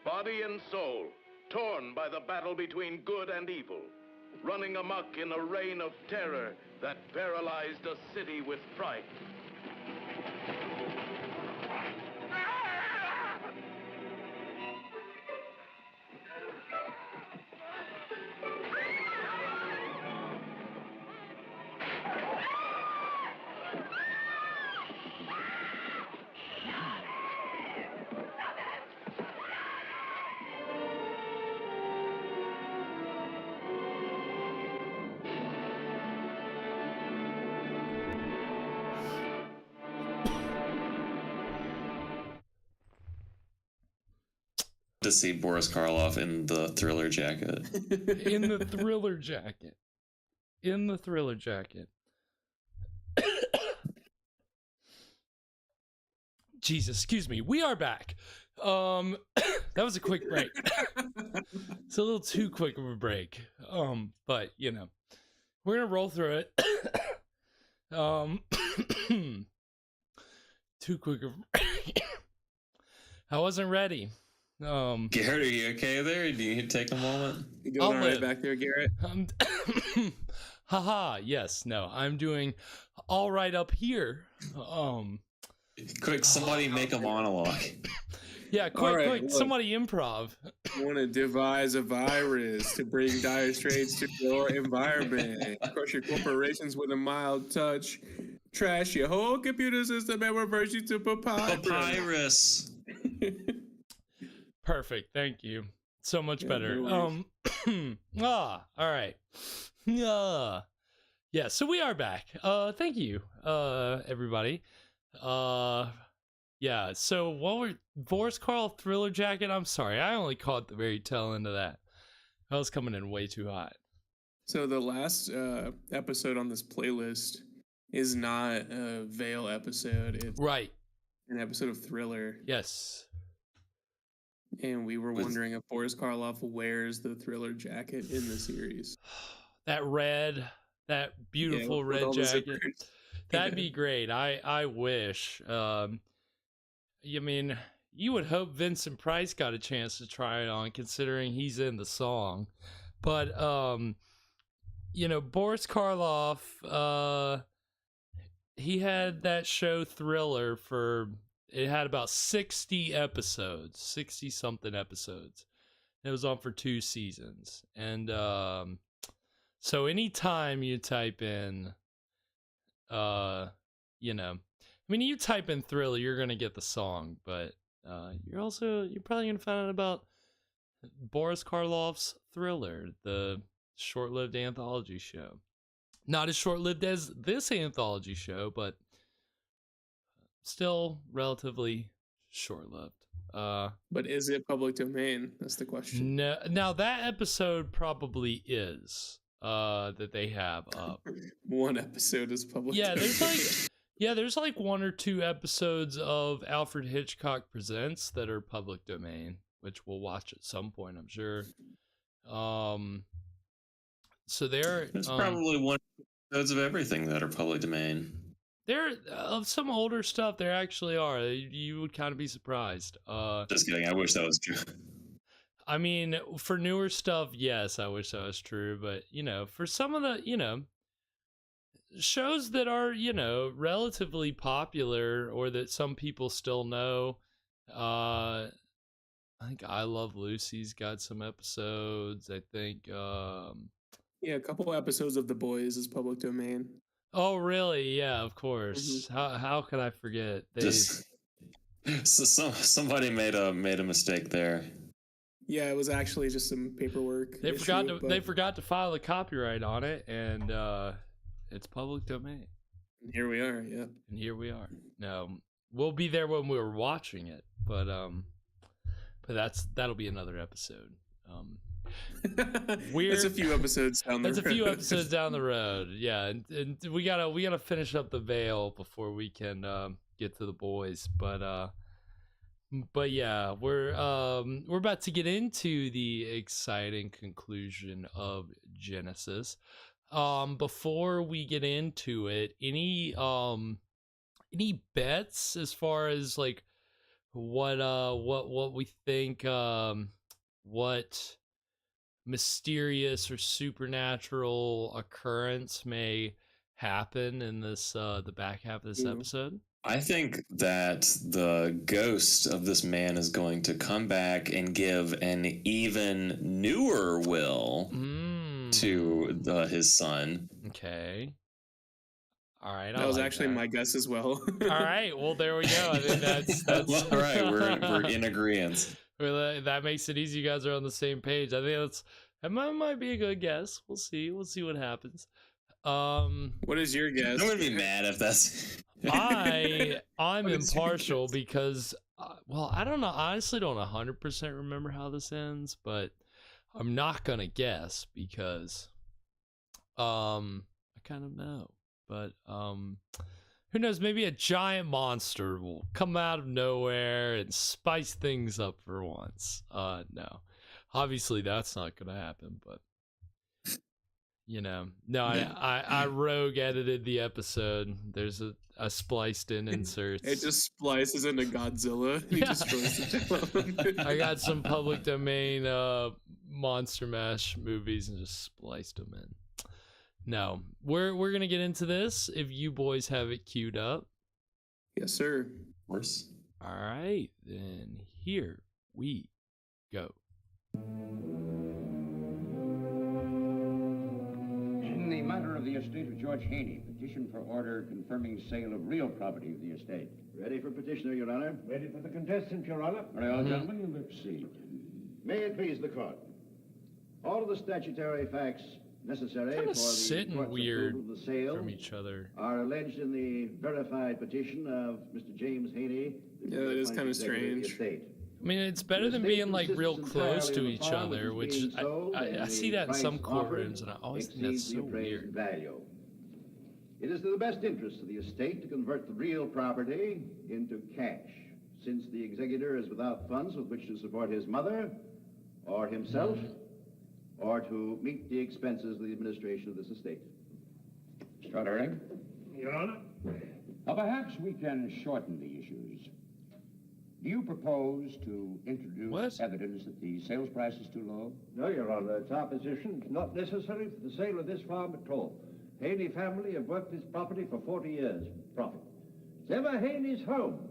[SPEAKER 11] Body and soul, torn by the battle between good and evil, running amok in a reign of terror that paralyzed a city with fright.
[SPEAKER 5] To see Boris Karloff in the Thriller jacket.
[SPEAKER 4] In the Thriller jacket. In the Thriller jacket. Jesus, excuse me. We are back. That was a quick break. It's a little too quick of a break. But you know, we're gonna roll through it. Too quick of a break. I wasn't ready.
[SPEAKER 5] Garrett, are you okay there? Do you take a moment?
[SPEAKER 6] You going all right back there, Garrett?
[SPEAKER 4] Haha, yes, no, I'm doing all right up here.
[SPEAKER 5] Quick, somebody make a monologue.
[SPEAKER 4] Yeah, quick, look, somebody improv.
[SPEAKER 6] I want to devise a virus to bring dire straits to your environment. Crush your corporations with a mild touch. Trash your whole computer system and reverse you to papyrus.
[SPEAKER 4] Perfect, thank you. So much better. All right. Yeah, so we are back. Thank you, everybody. Yeah, so what were Boris Karloff Thriller jacket? I'm sorry, I only caught the very tail end of that. I was coming in way too hot.
[SPEAKER 6] So the last episode on this playlist is not a Veil episode. It's
[SPEAKER 4] right.
[SPEAKER 6] An episode of Thriller.
[SPEAKER 4] Yes.
[SPEAKER 6] And we were wondering if Boris Karloff wears the Thriller jacket in the series.
[SPEAKER 4] That beautiful red jacket. That'd be great. I wish. I mean, you would hope Vincent Price got a chance to try it on, considering he's in the song. But you know, Boris Karloff, he had that show Thriller it had about 60 episodes, 60 something episodes. It was on for 2 seasons. And so anytime you type in, you know, I mean, you type in Thriller, you're going to get the song, but you're probably going to find out about Boris Karloff's Thriller, the short-lived anthology show. Not as short-lived as this anthology show, but still relatively short-lived.
[SPEAKER 6] But is it public domain? That's the question.
[SPEAKER 4] No, now that episode probably is that they have up.
[SPEAKER 6] One episode is public domain.
[SPEAKER 4] There's like 1 or 2 episodes of Alfred Hitchcock Presents that are public domain, which we'll watch at some point, I'm sure. So there's
[SPEAKER 5] probably 1 episodes of everything that are public domain.
[SPEAKER 4] There, of some older stuff, there actually are. You would kind of be surprised.
[SPEAKER 5] Just kidding. I wish that was true.
[SPEAKER 4] I mean, for newer stuff, yes, I wish that was true. But, you know, for some of the, you know, shows that are, you know, relatively popular or that some people still know, I think I Love Lucy's got some episodes. I think,
[SPEAKER 6] yeah, a couple episodes of The Boys is public domain.
[SPEAKER 4] Oh, really? Yeah, of course. How can I forget?
[SPEAKER 5] Somebody made a mistake there.
[SPEAKER 6] Yeah, it was actually just some paperwork.
[SPEAKER 4] They forgot to file the copyright on it, and it's public domain.
[SPEAKER 6] Here we are. Yeah.
[SPEAKER 4] And here we are. No, we'll be there when we're watching it, but that'll be another episode.
[SPEAKER 6] It's a few episodes down the road.
[SPEAKER 4] It's a few episodes down the road. Yeah, and we gotta finish up the veil before we can get to the boys. But yeah, we're about to get into the exciting conclusion of Genesis. Before we get into it, any bets as far as like what we think what mysterious or supernatural occurrence may happen in this the back half of this episode?
[SPEAKER 5] I think that the ghost of this man is going to come back and give an even newer will to his son.
[SPEAKER 4] Okay. All right.
[SPEAKER 6] That was actually my guess as well.
[SPEAKER 4] All right. Well, there we go. I think that's
[SPEAKER 5] well, all right. We're in agreement.
[SPEAKER 4] That makes it easy. You guys are on the same page. I think that might be a good guess. We'll see. We'll see what happens.
[SPEAKER 6] What is your guess?
[SPEAKER 5] I'm gonna be mad if that's.
[SPEAKER 4] I'm impartial because I don't know. I honestly don't 100% remember how this ends, but I'm not gonna guess because I kind of know. But who knows? Maybe a giant monster will come out of nowhere and spice things up for once. No, obviously that's not gonna happen. But no, I rogue edited the episode. There's a spliced in insert.
[SPEAKER 6] It just splices into Godzilla. And he destroys the town.
[SPEAKER 4] I got some public domain Monster Mash movies and just spliced them in. No, we're gonna get into this if you boys have it queued up.
[SPEAKER 6] Yes, sir.
[SPEAKER 5] Of course.
[SPEAKER 4] All right, then here we go.
[SPEAKER 14] In the matter of the estate of George Haney, petition for order confirming sale of real property of the estate.
[SPEAKER 15] Ready for petitioner, Your Honor?
[SPEAKER 14] Ready for the contestant, Your Honor.
[SPEAKER 15] Very well, gentlemen, you may proceed. May it please the court. All of the statutory facts necessary for the court's approval of the sale
[SPEAKER 4] from each other
[SPEAKER 15] are alleged in the verified petition of Mr. James Haney.
[SPEAKER 6] Yeah, that is kind of strange.
[SPEAKER 4] I mean, it's better than being like real close to each other, which I see that in some courtrooms, and I always think that's so weird.
[SPEAKER 15] Value. It is to the best interest of the estate to convert the real property into cash, since the executor is without funds with which to support his mother or himself, or to meet the expenses of the administration of this estate.
[SPEAKER 14] Mr. Uttering? Your Honor? Now, perhaps we can shorten the issues. Do you propose to introduce evidence that the sales price is too low?
[SPEAKER 7] No, Your Honor. It's our position. It's not necessary for the sale of this farm at all. Haney family have worked this property for 40 years. Profit. It's ever Haney's home.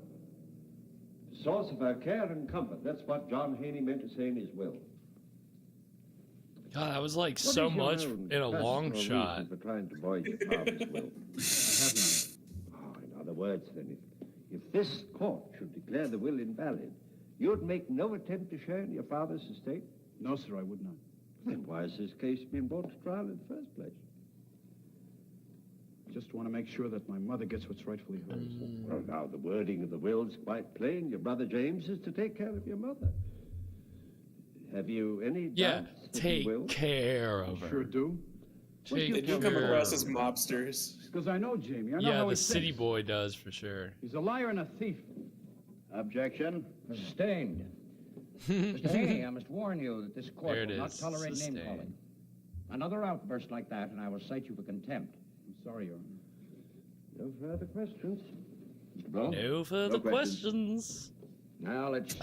[SPEAKER 7] The source of our care and comfort. That's what John Haney meant to say in his will.
[SPEAKER 4] God, that was like so much in a long shot.
[SPEAKER 7] For trying to void your father's will. I haven't. Oh, in other words, then, if this court should declare the will invalid, you'd make no attempt to share in your father's estate?
[SPEAKER 10] No, sir, I would not.
[SPEAKER 7] Then why has this case been brought to trial in the first place?
[SPEAKER 10] Just want to make sure that my mother gets what's rightfully hers.
[SPEAKER 7] Well, now, the wording of the will's quite plain. Your brother James is to take care of your mother. Have you any doubts?
[SPEAKER 4] Take care of her.
[SPEAKER 10] Sure do.
[SPEAKER 6] They do come across as mobsters.
[SPEAKER 10] Because I know Jamie. I know how
[SPEAKER 4] the
[SPEAKER 10] he
[SPEAKER 4] city
[SPEAKER 10] thinks.
[SPEAKER 4] boy does for sure.
[SPEAKER 10] He's a liar and a thief.
[SPEAKER 15] Objection.
[SPEAKER 14] Sustained. Mr. Haney, I must warn you that this court will not tolerate name-calling. Another outburst like that, and I will cite you for contempt.
[SPEAKER 10] I'm sorry, Your Honor.
[SPEAKER 7] No further questions.
[SPEAKER 14] Mr. Blow?
[SPEAKER 4] No further questions.
[SPEAKER 14] Now let's,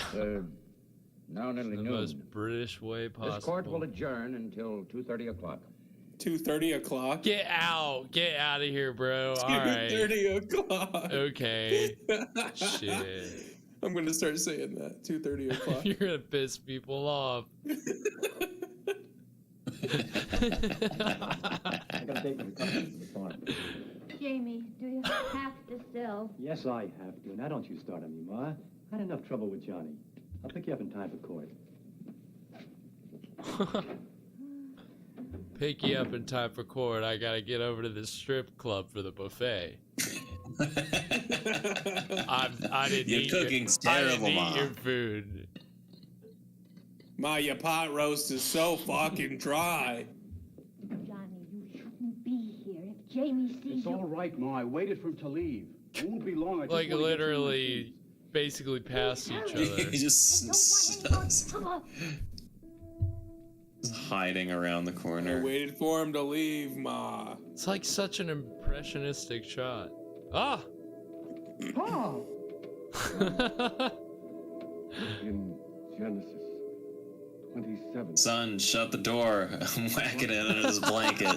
[SPEAKER 14] now nearly
[SPEAKER 4] the
[SPEAKER 14] noon.
[SPEAKER 4] most British way possible.
[SPEAKER 14] This court will adjourn until 2:30 o'clock.
[SPEAKER 6] 2:30 o'clock?
[SPEAKER 4] Get out of here, bro. All right.
[SPEAKER 6] 2:30 o'clock.
[SPEAKER 4] Okay. Shit.
[SPEAKER 6] I'm going to start saying that. 2:30 o'clock.
[SPEAKER 4] You're going to piss people off.
[SPEAKER 14] I got a date with the farm.
[SPEAKER 8] Jamie, do you have to sell?
[SPEAKER 9] Yes, I have to. Now don't you start on me, Ma. I had enough trouble with Johnny. I'll pick you up in time for court.
[SPEAKER 4] Pick you up in time for court. I gotta get over to the strip club for the buffet. I didn't
[SPEAKER 5] Your
[SPEAKER 4] eat
[SPEAKER 5] cooking's
[SPEAKER 4] your,
[SPEAKER 5] terrible,
[SPEAKER 4] I didn't
[SPEAKER 5] Ma.
[SPEAKER 4] eat your food.
[SPEAKER 6] Ma, your pot roast is so fucking dry.
[SPEAKER 8] Johnny, you shouldn't be here. If Jamie sees
[SPEAKER 10] It's
[SPEAKER 8] you...
[SPEAKER 10] all right, Ma. I waited for him to leave. It won't be long. I just
[SPEAKER 4] Like
[SPEAKER 10] wanna get
[SPEAKER 4] literally, basically past each other.
[SPEAKER 5] He just hiding around the
[SPEAKER 6] I
[SPEAKER 5] corner.
[SPEAKER 6] waited for him to leave, Ma.
[SPEAKER 4] It's like such an impressionistic shot. Ah!
[SPEAKER 10] Pa!
[SPEAKER 1] In Genesis 27.
[SPEAKER 5] Son, shut the door. I'm whacking it under this blanket.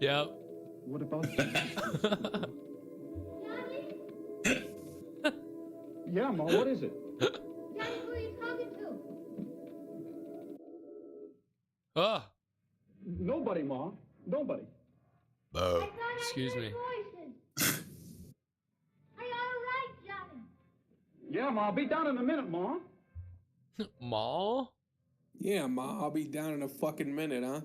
[SPEAKER 4] Yep.
[SPEAKER 10] What about Yeah, Ma, what is it?
[SPEAKER 8] Johnny, who are you talking to?
[SPEAKER 4] Ah!
[SPEAKER 10] Nobody, Ma. Nobody.
[SPEAKER 4] Excuse me.
[SPEAKER 8] Voices. Are you all right, Johnny?
[SPEAKER 10] Yeah, Ma, I'll be down in a minute, Ma.
[SPEAKER 4] Ma?
[SPEAKER 6] Yeah, Ma, I'll be down in a fucking minute, huh?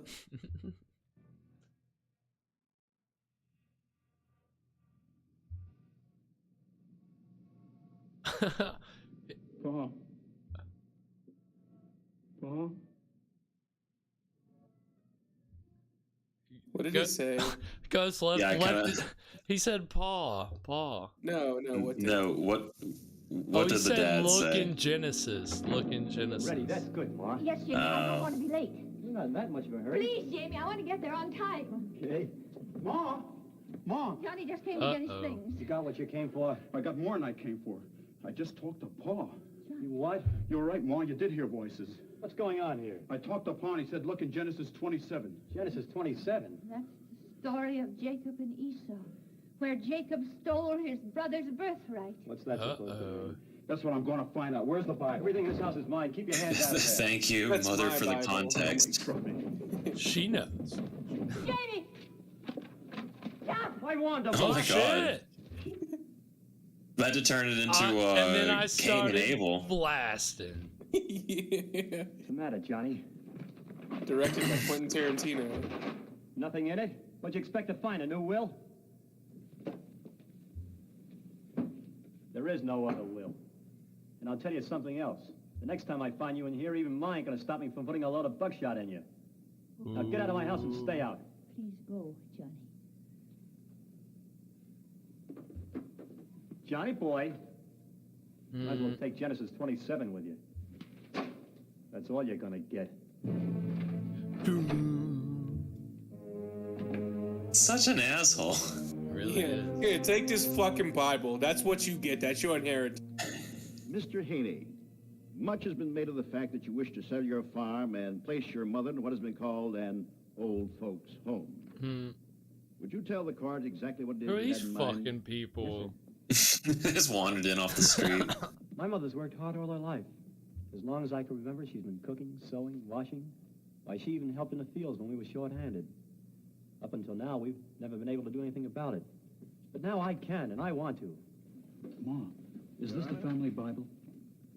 [SPEAKER 10] Pa. Pa.
[SPEAKER 6] What did he say?
[SPEAKER 4] Gus left.
[SPEAKER 5] Yeah, I
[SPEAKER 4] He said paw.
[SPEAKER 6] No, what did
[SPEAKER 5] what did the dad
[SPEAKER 4] look
[SPEAKER 5] say?
[SPEAKER 4] in Genesis. Look in Genesis.
[SPEAKER 9] Ready, that's good, Ma.
[SPEAKER 8] Yes, Jamie, I don't want to be late.
[SPEAKER 9] You're not in that much of a hurry.
[SPEAKER 8] Please, Jamie, I want to get there on time.
[SPEAKER 9] Okay.
[SPEAKER 10] Ma. Ma.
[SPEAKER 8] Johnny just came to get his things.
[SPEAKER 9] You got what you came for?
[SPEAKER 10] I got more than I came for. I just talked to Pa.
[SPEAKER 9] You what?
[SPEAKER 10] You're right, Ma. You did hear voices.
[SPEAKER 9] What's going on here?
[SPEAKER 10] I talked to Pa and he said, look in Genesis 27.
[SPEAKER 9] Genesis 27?
[SPEAKER 8] That's the story of Jacob and Esau, where Jacob stole his brother's birthright.
[SPEAKER 9] What's that supposed to mean?
[SPEAKER 10] That's what I'm going to find out. Where's the Bible?
[SPEAKER 9] Everything in this house is mine. Keep your hands out of there.
[SPEAKER 5] Thank you,
[SPEAKER 6] That's
[SPEAKER 5] Mother,
[SPEAKER 6] my
[SPEAKER 5] for the
[SPEAKER 6] Bible.
[SPEAKER 5] context.
[SPEAKER 4] She knows.
[SPEAKER 8] Jamie!
[SPEAKER 9] I warned him.
[SPEAKER 5] Oh my
[SPEAKER 4] Shit.
[SPEAKER 5] God. That to turn it into
[SPEAKER 4] And then I
[SPEAKER 5] Cain and
[SPEAKER 4] started
[SPEAKER 5] Abel.
[SPEAKER 4] blasting.
[SPEAKER 6] Yeah.
[SPEAKER 9] What's the matter, Johnny?
[SPEAKER 6] Directed by Quentin Tarantino.
[SPEAKER 9] Nothing in it? What'd you expect to find, a new will? There is no other will. And I'll tell you something else. The next time I find you in here, even mine ain't gonna stop me from putting a load of buckshot in you. Now get out of my house and stay out.
[SPEAKER 8] Please go, Johnny.
[SPEAKER 9] Johnny boy, might as well take Genesis 27 with you. That's all you're gonna get.
[SPEAKER 5] Such an asshole.
[SPEAKER 4] Really
[SPEAKER 6] Yeah.
[SPEAKER 4] is.
[SPEAKER 6] Here, take this fucking Bible. That's what you get. That's your inheritance.
[SPEAKER 15] Mr. Haney, much has been made of the fact that you wish to sell your farm and place your mother in what has been called an old folks' home. Would you tell the court exactly what it is
[SPEAKER 4] Who are
[SPEAKER 15] you
[SPEAKER 4] these
[SPEAKER 15] had in mind?
[SPEAKER 4] fucking people?
[SPEAKER 5] Just wandered in off the street.
[SPEAKER 9] My mother's worked hard all her life. As long as I can remember, she's been cooking, sewing, washing. Why, she even helped in the fields when we were short-handed. Up until now, we've never been able to do anything about it. But now I can, and I want to.
[SPEAKER 10] Ma, is this the family Bible?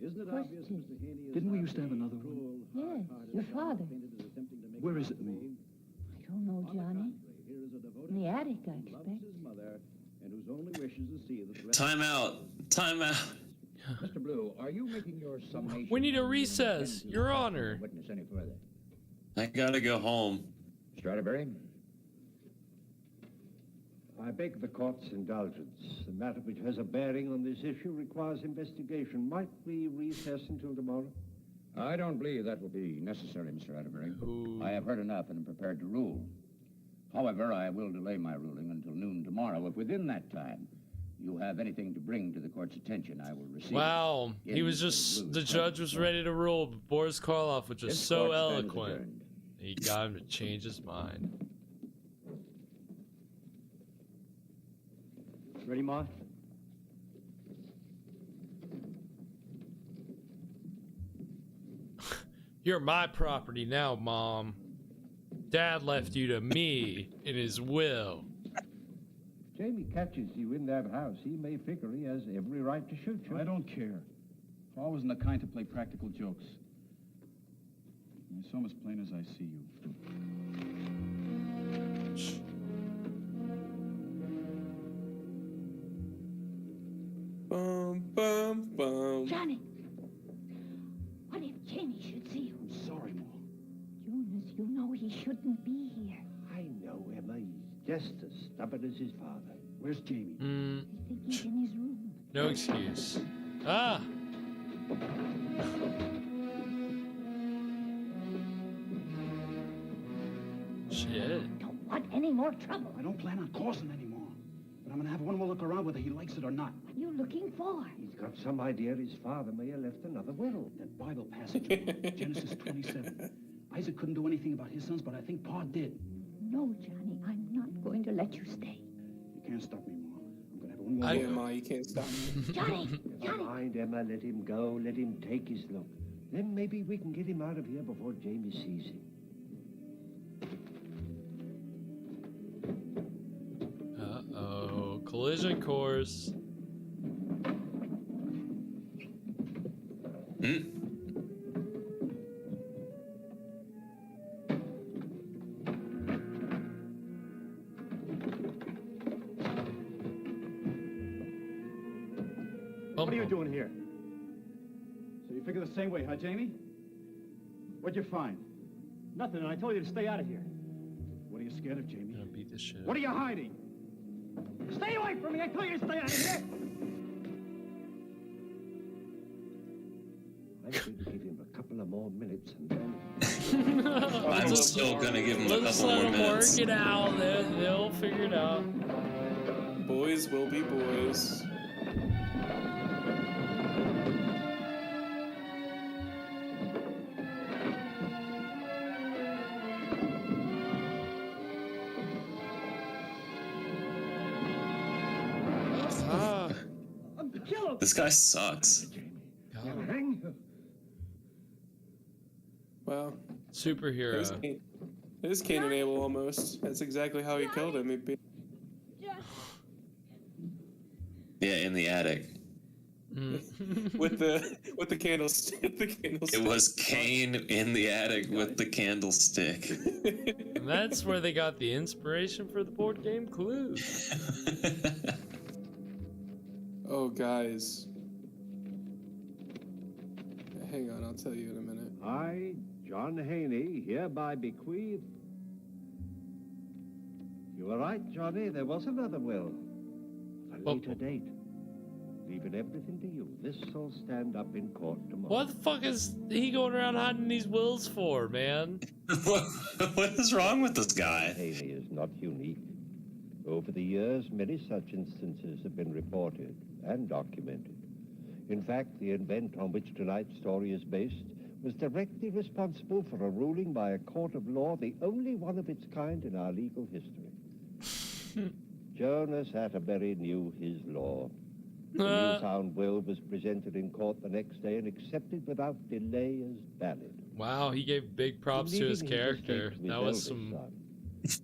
[SPEAKER 15] Isn't it obvious, Mr. Haney? is
[SPEAKER 10] Didn't we
[SPEAKER 15] not
[SPEAKER 10] used to have
[SPEAKER 15] the
[SPEAKER 10] another one?
[SPEAKER 8] Yes, your father.
[SPEAKER 15] painted as attempting to make
[SPEAKER 10] Where is it, Ma?
[SPEAKER 8] I don't know, Johnny.
[SPEAKER 15] Here is a devoted
[SPEAKER 8] In the attic, I
[SPEAKER 15] who loves
[SPEAKER 8] expect.
[SPEAKER 15] his mother and whose only wish is to see the threat.
[SPEAKER 5] Time out. Time out.
[SPEAKER 14] Mr. Blue, are you making your summation?
[SPEAKER 4] We need a
[SPEAKER 14] and
[SPEAKER 4] recess,
[SPEAKER 14] intend to
[SPEAKER 4] Your Honor.
[SPEAKER 14] Witness any further.
[SPEAKER 5] I gotta go home.
[SPEAKER 14] Mr. Atterbury?
[SPEAKER 7] I beg the court's indulgence. The matter which has a bearing on this issue requires investigation. Might we recess until tomorrow?
[SPEAKER 14] I don't believe that will be necessary, Mr. Atterbury. I have heard enough and am prepared to rule. However, I will delay my ruling until noon tomorrow. If within that time you have anything to bring to the court's attention, I will receive
[SPEAKER 4] Wow,
[SPEAKER 14] it.
[SPEAKER 4] he was just, the judge was ready to rule, but Boris Karloff was just
[SPEAKER 14] This
[SPEAKER 4] so
[SPEAKER 14] court stands
[SPEAKER 4] eloquent.
[SPEAKER 14] adjourned.
[SPEAKER 4] He got him to change his mind.
[SPEAKER 9] Ready, Ma?
[SPEAKER 4] You're my property now, Mom. Dad left you to me in his will.
[SPEAKER 7] Jamie catches you in that house, he may figure he has every right to shoot you.
[SPEAKER 10] I don't care. Paul wasn't the kind to play practical jokes. I saw him as plain as I see you.
[SPEAKER 6] Bum, bum, bum.
[SPEAKER 8] Johnny, what if Jamie should see you?
[SPEAKER 10] I'm sorry, Ma.
[SPEAKER 8] Jonas, you know he shouldn't be here.
[SPEAKER 7] I know, Emma. He's just as stubborn as his father.
[SPEAKER 10] Where's Jamie?
[SPEAKER 8] I think he's in his room.
[SPEAKER 4] No excuse. Ah! Shit.
[SPEAKER 8] Don't want any more trouble.
[SPEAKER 10] I don't plan on causing any more. But I'm gonna have one more look around whether he likes it or not.
[SPEAKER 8] What are you looking for?
[SPEAKER 7] He's got some idea his father may have left another will.
[SPEAKER 10] That Bible passage, Genesis 27. Isaac couldn't do anything about his sons, but I think Pa did.
[SPEAKER 8] No, Johnny, I'm not going to let you stay.
[SPEAKER 10] You can't stop me, Ma. I'm gonna have one more
[SPEAKER 6] Yeah,
[SPEAKER 10] look.
[SPEAKER 6] Ma, you can't stop me.
[SPEAKER 8] Johnny!
[SPEAKER 7] Never mind, Emma. Let him go. Let him take his look. Then maybe we can get him out of here before Jamie sees him.
[SPEAKER 4] Uh-oh. Collision course.
[SPEAKER 10] What are you doing here? So you figure the same way, huh, Jamie? What'd you find?
[SPEAKER 9] Nothing, and I told you to stay out of here.
[SPEAKER 10] What are you scared of, Jamie?
[SPEAKER 4] I'm gonna beat this shit.
[SPEAKER 10] What are you hiding?
[SPEAKER 9] Stay away from me! I told you to stay out of here!
[SPEAKER 7] I'm going to give him a couple of more minutes and then...
[SPEAKER 5] I'm still gonna give him a couple more minutes.
[SPEAKER 4] Work it out. They'll figure it out.
[SPEAKER 6] Boys will be boys.
[SPEAKER 5] This guy sucks.
[SPEAKER 6] Wow.
[SPEAKER 4] Superhero.
[SPEAKER 6] It is Cain and Abel almost. That's exactly how he killed him.
[SPEAKER 5] Yeah, in the attic.
[SPEAKER 6] with the candlestick.
[SPEAKER 5] It was Cain in the attic with the candlestick.
[SPEAKER 4] And that's where they got the inspiration for the board game Clue.
[SPEAKER 6] Oh, guys. Hang on, I'll tell you in a minute.
[SPEAKER 7] I, John Haney, hereby bequeath... You were right, Johnny. There was another will. At a later date. Leaving everything to you. This'll stand up in court tomorrow.
[SPEAKER 4] What the fuck is he going around hiding these wills for, man?
[SPEAKER 5] What is wrong with this guy?
[SPEAKER 7] Haney is not unique. Over the years, many such instances have been reported and documented. In fact, the event on which tonight's story is based was directly responsible for a ruling by a court of law, the only one of its kind in our legal history. Jonas Atterbury knew his law. The newfound will was presented in court the next day and accepted without delay as valid.
[SPEAKER 4] Wow, he gave big props to his character. That was some...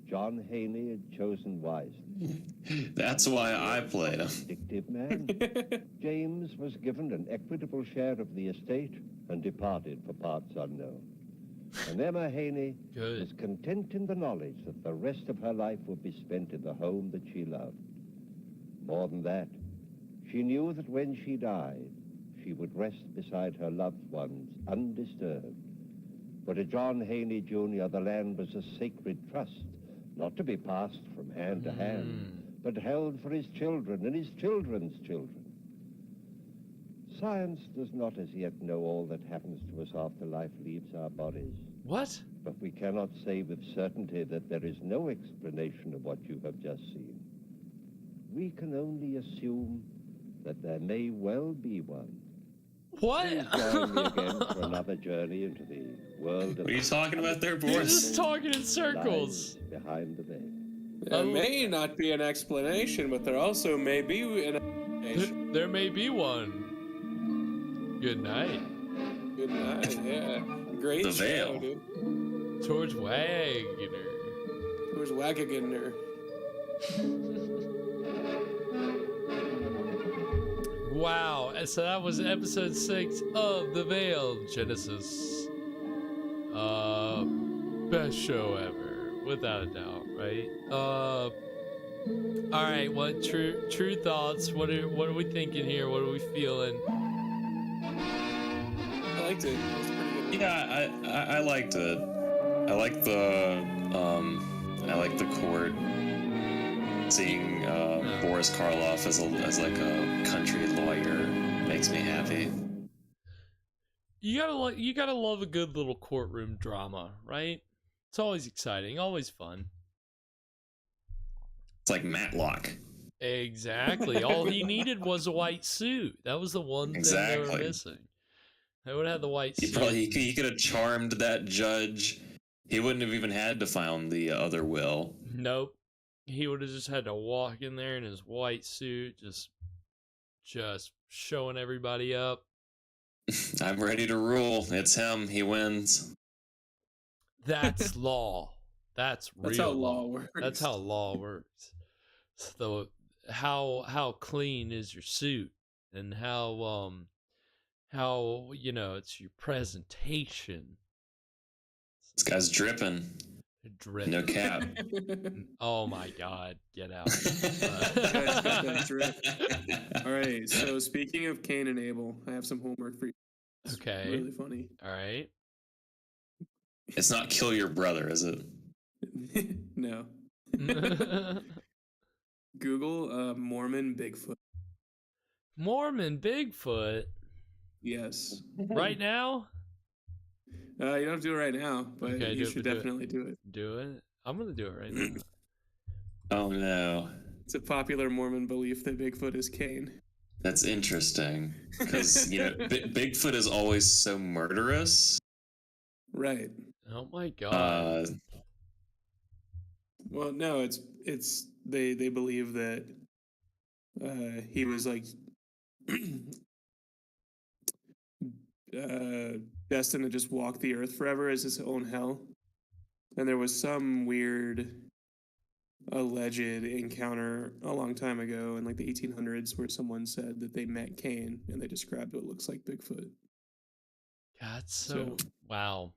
[SPEAKER 7] John Haney had chosen wisely.
[SPEAKER 5] That's why I played him.
[SPEAKER 7] Vindictive man. James was given an equitable share of the estate and departed for parts unknown. And Emma Haney was content in the knowledge that the rest of her life would be spent in the home that she loved. More than that, she knew that when she died, she would rest beside her loved ones, undisturbed. For to John Haney, Jr., the land was a sacred trust, not to be passed from hand to hand, but held for his children and his children's children. Science does not as yet know all that happens to us after life leaves our bodies.
[SPEAKER 4] What?
[SPEAKER 7] But we cannot say with certainty that there is no explanation of what you have just seen. We can only assume that there may well be one.
[SPEAKER 4] What?
[SPEAKER 7] Please join me again for another journey into the world of...
[SPEAKER 5] What are you talking about there, Boris?
[SPEAKER 4] You're just talking in circles.
[SPEAKER 7] Behind the veil.
[SPEAKER 6] There may not be an explanation, but there also may be an explanation.
[SPEAKER 4] There may be one. Good night.
[SPEAKER 6] Good night, yeah. Great
[SPEAKER 5] The
[SPEAKER 6] show,
[SPEAKER 5] veil.
[SPEAKER 6] dude.
[SPEAKER 4] George Wagner.
[SPEAKER 6] George Wagner.
[SPEAKER 4] Wow. So that was episode 6 of The Veiled Genesis. Best show ever, without a doubt, right? All right. What true thoughts? What are we thinking here? What are we feeling?
[SPEAKER 6] I liked it. It was pretty good.
[SPEAKER 5] Yeah, I liked it. I like the court. Seeing Boris Karloff as like a country lawyer makes me happy.
[SPEAKER 4] You gotta love a good little courtroom drama, right? It's always exciting, always fun.
[SPEAKER 5] It's like Matlock.
[SPEAKER 4] Exactly. All he needed was a white suit. That was the one thing they were missing. They would have had the white suit.
[SPEAKER 5] He could have charmed that judge. He wouldn't have even had to find the other will.
[SPEAKER 4] Nope. He would have just had to walk in there in his white suit, just showing everybody up.
[SPEAKER 5] I'm ready to rule. It's him. He wins.
[SPEAKER 4] That's law. That's real.
[SPEAKER 6] That's how law works.
[SPEAKER 4] That's how law works. So how clean is your suit, and how it's your presentation.
[SPEAKER 6] This guy's dripping. No cap.
[SPEAKER 4] Oh my God, get out.
[SPEAKER 6] All right, so speaking of Cain and Abel, I have some homework for you. It's
[SPEAKER 4] okay.
[SPEAKER 6] Really funny.
[SPEAKER 4] All right.
[SPEAKER 6] It's not kill your brother, is it? No. Google Mormon Bigfoot.
[SPEAKER 4] Mormon Bigfoot?
[SPEAKER 6] Yes.
[SPEAKER 4] Right now?
[SPEAKER 6] You don't have to do it right now, but
[SPEAKER 4] okay,
[SPEAKER 6] you should definitely do it.
[SPEAKER 4] Do it? I'm going to do it right now.
[SPEAKER 6] Oh, no. It's a popular Mormon belief that Bigfoot is Cain.
[SPEAKER 5] That's interesting, because, Bigfoot is always so murderous.
[SPEAKER 6] Right.
[SPEAKER 4] Oh, my God.
[SPEAKER 6] Well, no, it's they believe that he was, like, destined to just walk the earth forever as his own hell. And there was some weird alleged encounter a long time ago in like the 1800s where someone said that they met Cain and they described what looks like Bigfoot.
[SPEAKER 4] That's so wow.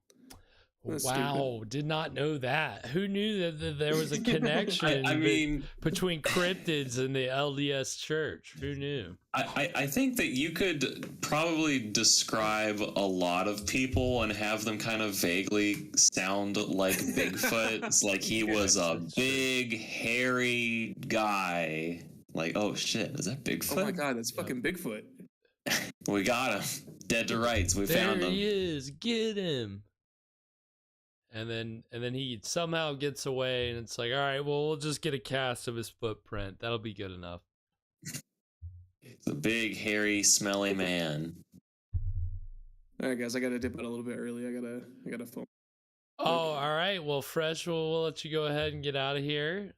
[SPEAKER 6] That's
[SPEAKER 4] wow,
[SPEAKER 6] stupid.
[SPEAKER 4] Did not know that. Who knew that there was a connection
[SPEAKER 5] I mean,
[SPEAKER 4] between cryptids and the LDS church? Who knew?
[SPEAKER 5] I think that you could probably describe a lot of people and have them kind of vaguely sound like Bigfoot. It's like he was a big, hairy guy. Like, oh shit, is that Bigfoot?
[SPEAKER 6] Oh my God, that's fucking Bigfoot.
[SPEAKER 5] We got him. Dead to rights. We found him.
[SPEAKER 4] There he is. Get him. And then he somehow gets away, and it's like, all right, well, we'll just get a cast of his footprint. That'll be good enough.
[SPEAKER 5] It's a big, hairy, smelly man.
[SPEAKER 6] All right, guys, I gotta dip out a little bit early. I gotta phone.
[SPEAKER 4] Oh, all right. Well, Fresh, we'll let you go ahead and get out of here.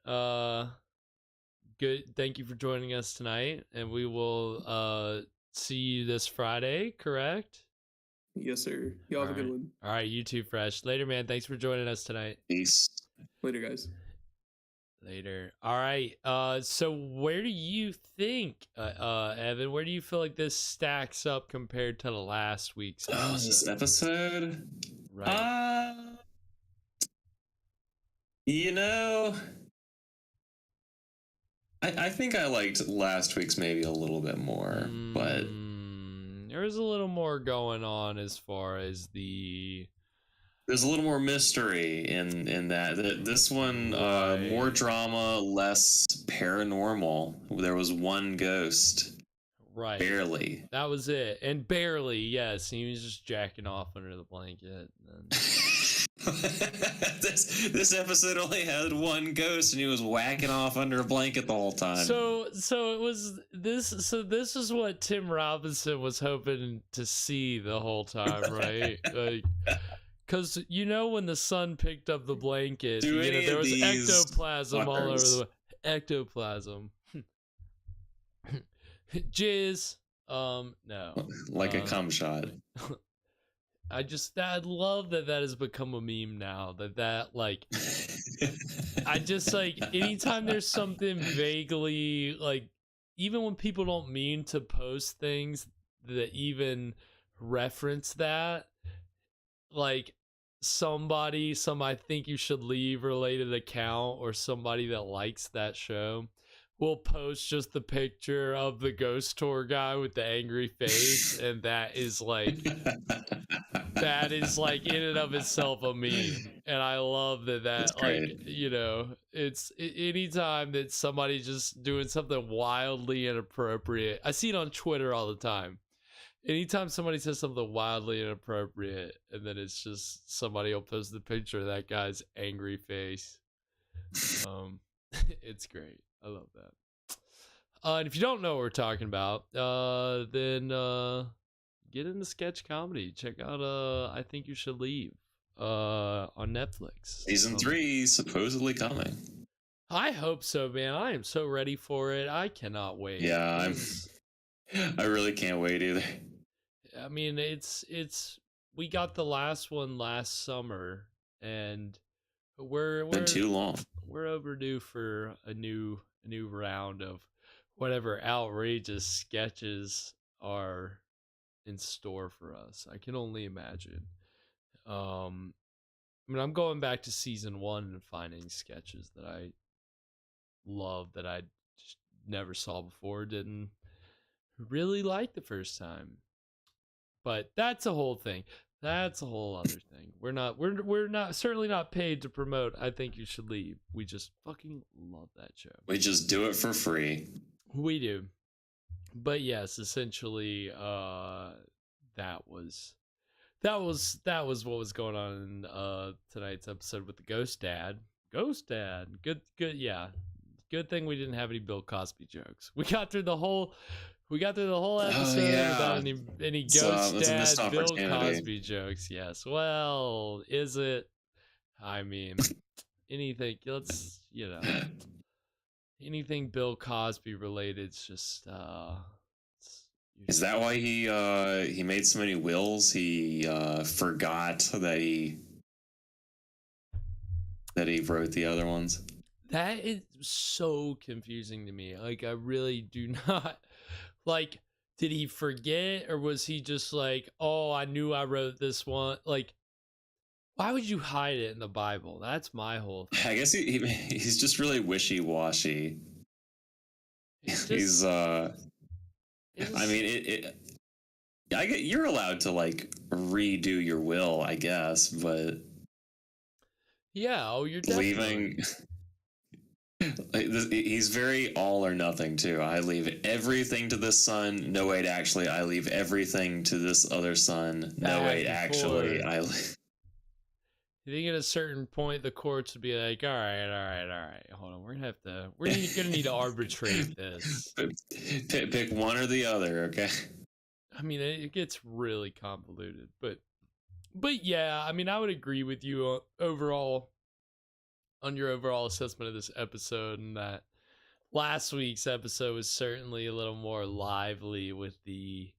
[SPEAKER 4] Good. Thank you for joining us tonight, and we will see you this Friday. Correct?
[SPEAKER 6] Yes, sir. Y'all have a good one.
[SPEAKER 4] All right, you too, Fresh. Later, man. Thanks for joining us tonight.
[SPEAKER 5] Peace.
[SPEAKER 6] Later, guys.
[SPEAKER 4] Later. All right. So where do you think, Evan, where do you feel like this stacks up compared to the last week's episode?
[SPEAKER 5] Oh, this episode?
[SPEAKER 4] Right.
[SPEAKER 5] I think I liked last week's maybe a little bit more, but
[SPEAKER 4] there's a little more going on as far as
[SPEAKER 5] there's a little more mystery in that. This one, more drama, less paranormal. There was one ghost.
[SPEAKER 4] Right.
[SPEAKER 5] Barely.
[SPEAKER 4] That was it. And barely, yes. He was just jacking off under the blanket.
[SPEAKER 5] This episode only had one ghost, and he was whacking off under a blanket the whole time.
[SPEAKER 4] So it was this. So this is what Tim Robinson was hoping to see the whole time, right? Like, because when the sun picked up the blanket, there was ectoplasm all over the ectoplasm. Jizz. No.
[SPEAKER 5] Like a cum shot.
[SPEAKER 4] I love that has become a meme now. That like, I just like anytime there's something vaguely like, even when people don't mean to post things that even reference that, like some I think you should leave related account or somebody that likes that show will post just the picture of the ghost tour guy with the angry face, and that is like in and of itself a meme. And I love that like, you know, it's anytime that somebody's just doing something wildly inappropriate. I see it on Twitter all the time. Anytime somebody says something wildly inappropriate, and then it's just somebody will post the picture of that guy's angry face. It's great. I love that. And if you don't know what we're talking about, then get into sketch comedy. Check out I Think You Should Leave on Netflix.
[SPEAKER 5] Season 3 supposedly coming.
[SPEAKER 4] I hope so, man. I am so ready for it. I cannot wait.
[SPEAKER 5] Yeah, I really can't wait either.
[SPEAKER 4] I mean, we got the last one last summer, and we're
[SPEAKER 5] been too long.
[SPEAKER 4] We're overdue for a new round of whatever outrageous sketches are in store for us. I can only imagine. I mean, I'm going back to season 1 and finding sketches that I love that I just never saw before, didn't really like the first time. But that's a whole thing. That's a whole other thing. We're not certainly not paid to promote I Think You Should Leave. We just fucking love that show.
[SPEAKER 5] We just do it for free.
[SPEAKER 4] We do. But yes, essentially that was what was going on in tonight's episode with the Ghost Dad. Good, yeah. Good thing we didn't have any Bill Cosby jokes. We got through the whole episode without any Ghost Dad Bill Cosby jokes. Yes. Well, is it? I mean, anything. Let's, anything Bill Cosby related. It's just.
[SPEAKER 5] Is that why he made so many wills? He forgot that he wrote the other ones.
[SPEAKER 4] That is so confusing to me. Like, I really do not. Like, did he forget, or was he just like, oh, I knew I wrote this one? Like, why would you hide it in the Bible? That's my whole thing.
[SPEAKER 5] I guess he's just really wishy-washy. I mean, you're allowed to like redo your will, I guess, but
[SPEAKER 4] yeah, you're definitely
[SPEAKER 5] leaving. He's very all or nothing too. I leave everything to this son. No, wait, actually, I leave everything to this other son. No, wait, actually, I.
[SPEAKER 4] You think at a certain point the courts would be like, all right, hold on, we're gonna need to arbitrate this.
[SPEAKER 5] Pick one or the other, okay?
[SPEAKER 4] I mean, it gets really convoluted, but yeah, I mean, I would agree with you on your overall assessment of this episode, and that last week's episode was certainly a little more lively with the,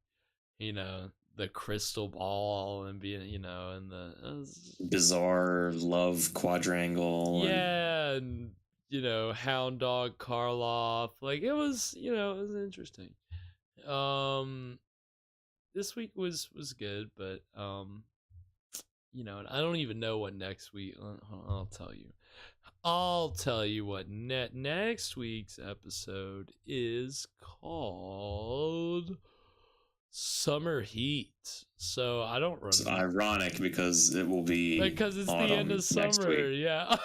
[SPEAKER 4] the crystal ball and being, and the
[SPEAKER 5] bizarre love quadrangle.
[SPEAKER 4] Yeah, and Hound Dog Karloff. Like, it was, it was interesting. This week was good, but I don't even know what next week. I'll tell you what next week's episode is called Summer Heat. So I don't remember.
[SPEAKER 5] It's ironic because it will be
[SPEAKER 4] it's the end of summer. Yeah.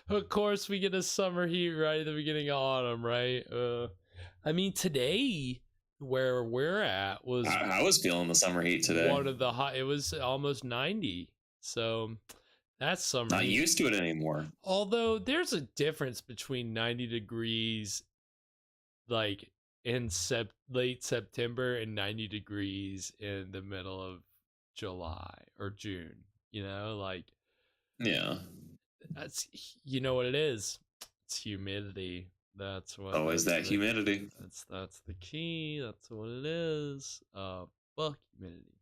[SPEAKER 4] Of course we get a summer heat right at the beginning of autumn, right? I mean, today where we're at was
[SPEAKER 5] I was feeling the summer heat today.
[SPEAKER 4] One of the hot. It was almost 90. So that's summer.
[SPEAKER 5] Not used to it anymore.
[SPEAKER 4] Although there's a difference between 90 degrees like in late September and 90 degrees in the middle of July or June, like,
[SPEAKER 5] yeah,
[SPEAKER 4] that's, what it is. It's humidity. That's what.
[SPEAKER 5] Oh, is that humidity?
[SPEAKER 4] That's the key. That's what it is. Fuck humidity.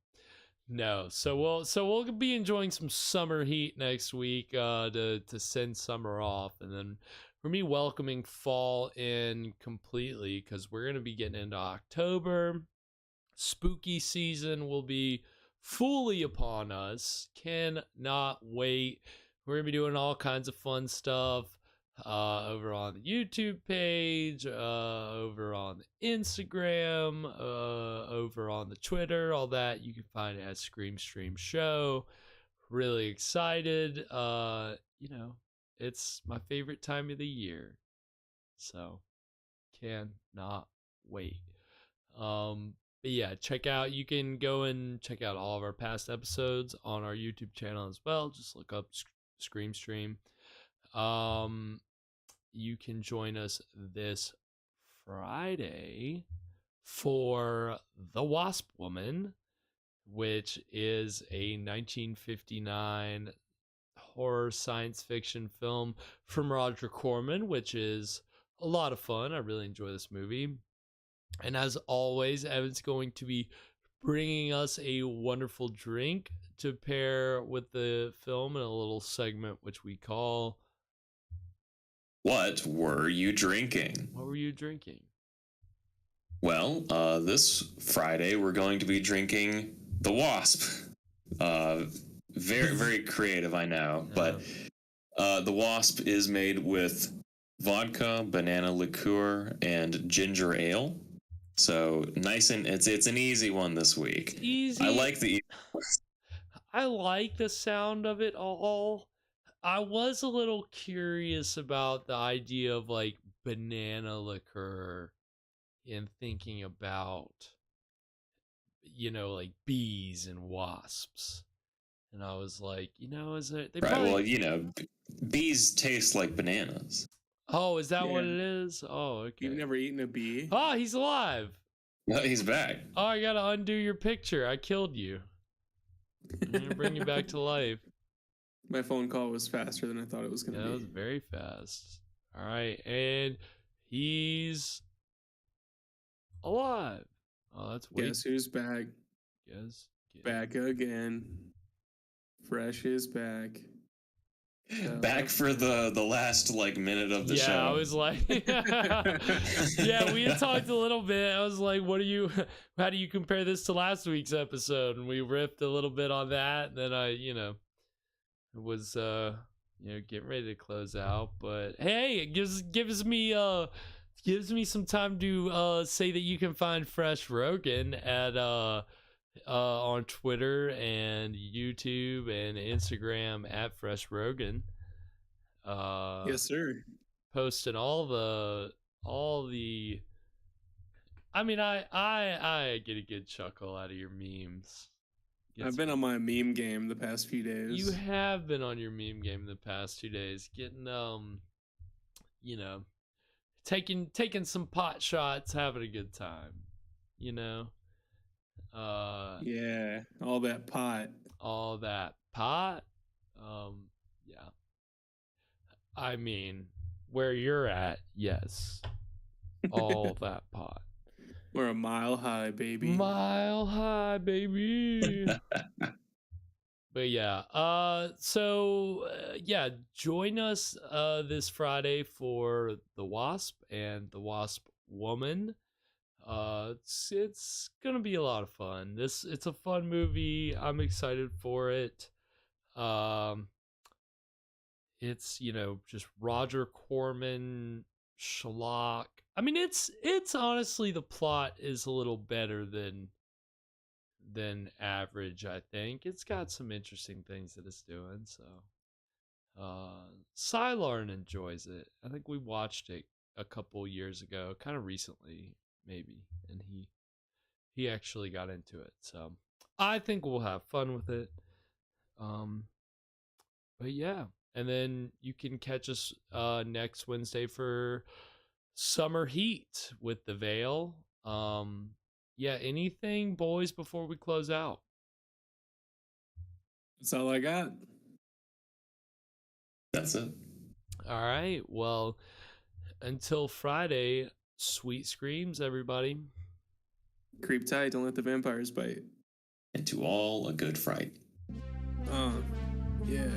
[SPEAKER 4] No. So we'll be enjoying some summer heat next week to send summer off, and then for me welcoming fall in completely, because we're going to be getting into October. Spooky season will be fully upon us. Cannot wait. We're going to be doing all kinds of fun stuff over on the YouTube page, over on the Instagram, over on the Twitter, all that. You can find it at Scream Stream Show. Really excited. You know, it's my favorite time of the year. So, cannot wait. But yeah, you can go and check out all of our past episodes on our YouTube channel as well. Just look up Scream Stream. You can join us this Friday for The Wasp Woman, which is a 1959 horror science fiction film from Roger Corman, which is a lot of fun. I really enjoy this movie. And as always, Evan's going to be bringing us a wonderful drink to pair with the film in a little segment which we call...
[SPEAKER 5] What were you drinking?
[SPEAKER 4] What were you drinking?
[SPEAKER 5] Well, this Friday we're going to be drinking The Wasp. Very, very creative, I know. But The Wasp is made with vodka, banana liqueur, and ginger ale. So nice, and it's an easy one this week.
[SPEAKER 4] Easy.
[SPEAKER 5] I like
[SPEAKER 4] the sound of it all. I was a little curious about the idea of like banana liqueur and thinking about, you know, like bees and wasps. And I was like, you know, is it?
[SPEAKER 5] Right. Well, you know, bees taste like bananas.
[SPEAKER 4] Oh, is that what it is? Oh, okay.
[SPEAKER 6] You've never eaten a bee?
[SPEAKER 4] Oh, he's alive.
[SPEAKER 5] No, he's back.
[SPEAKER 4] Oh, I gotta undo your picture. I killed you. I'm gonna bring you back to life.
[SPEAKER 6] My phone call was faster than I thought it was gonna be.
[SPEAKER 4] It was very fast. All right, and he's alive. Oh, that's weird.
[SPEAKER 6] Guess who's back?
[SPEAKER 4] Yes.
[SPEAKER 6] Back again. Fresh is back.
[SPEAKER 5] Back for the last like minute of the show.
[SPEAKER 4] Yeah, I was like, yeah, we had talked a little bit. I was like, how do you compare this to last week's episode? And we riffed a little bit on that. And then I, was, getting ready to close out. But hey, it gives me some time to say that you can find Fresh Rogan at on Twitter and YouTube and Instagram at Fresh Rogan.
[SPEAKER 6] Yes, sir.
[SPEAKER 4] Posting all the I mean, I get a good chuckle out of your memes.
[SPEAKER 6] I've been on my meme game the past few days.
[SPEAKER 4] You have been on your meme game the past 2 days, getting taking some pot shots, having a good time,
[SPEAKER 6] yeah, all that pot.
[SPEAKER 4] Yeah. I mean, where you're at, yes. All that pot.
[SPEAKER 6] We're a mile high, baby.
[SPEAKER 4] Mile high, baby. But yeah, join us this Friday for The Wasp and The Wasp Woman. It's gonna be a lot of fun. It's a fun movie. I'm excited for it. It's just Roger Corman schlock. I mean, it's honestly, the plot is a little better than average. I think it's got some interesting things that it's doing. So, Sylarn enjoys it. I think we watched it a couple years ago, kind of recently, maybe, and he actually got into it. So, I think we'll have fun with it. But yeah, and then you can catch us next Wednesday for Summer Heat with The Veil. Yeah, anything, boys, before we close out?
[SPEAKER 6] That's all I got.
[SPEAKER 5] That's it.
[SPEAKER 4] All right. Well, until Friday, sweet screams, everybody.
[SPEAKER 6] Creep tight. Don't let the vampires bite.
[SPEAKER 5] and to all a good fright.
[SPEAKER 6] Yeah.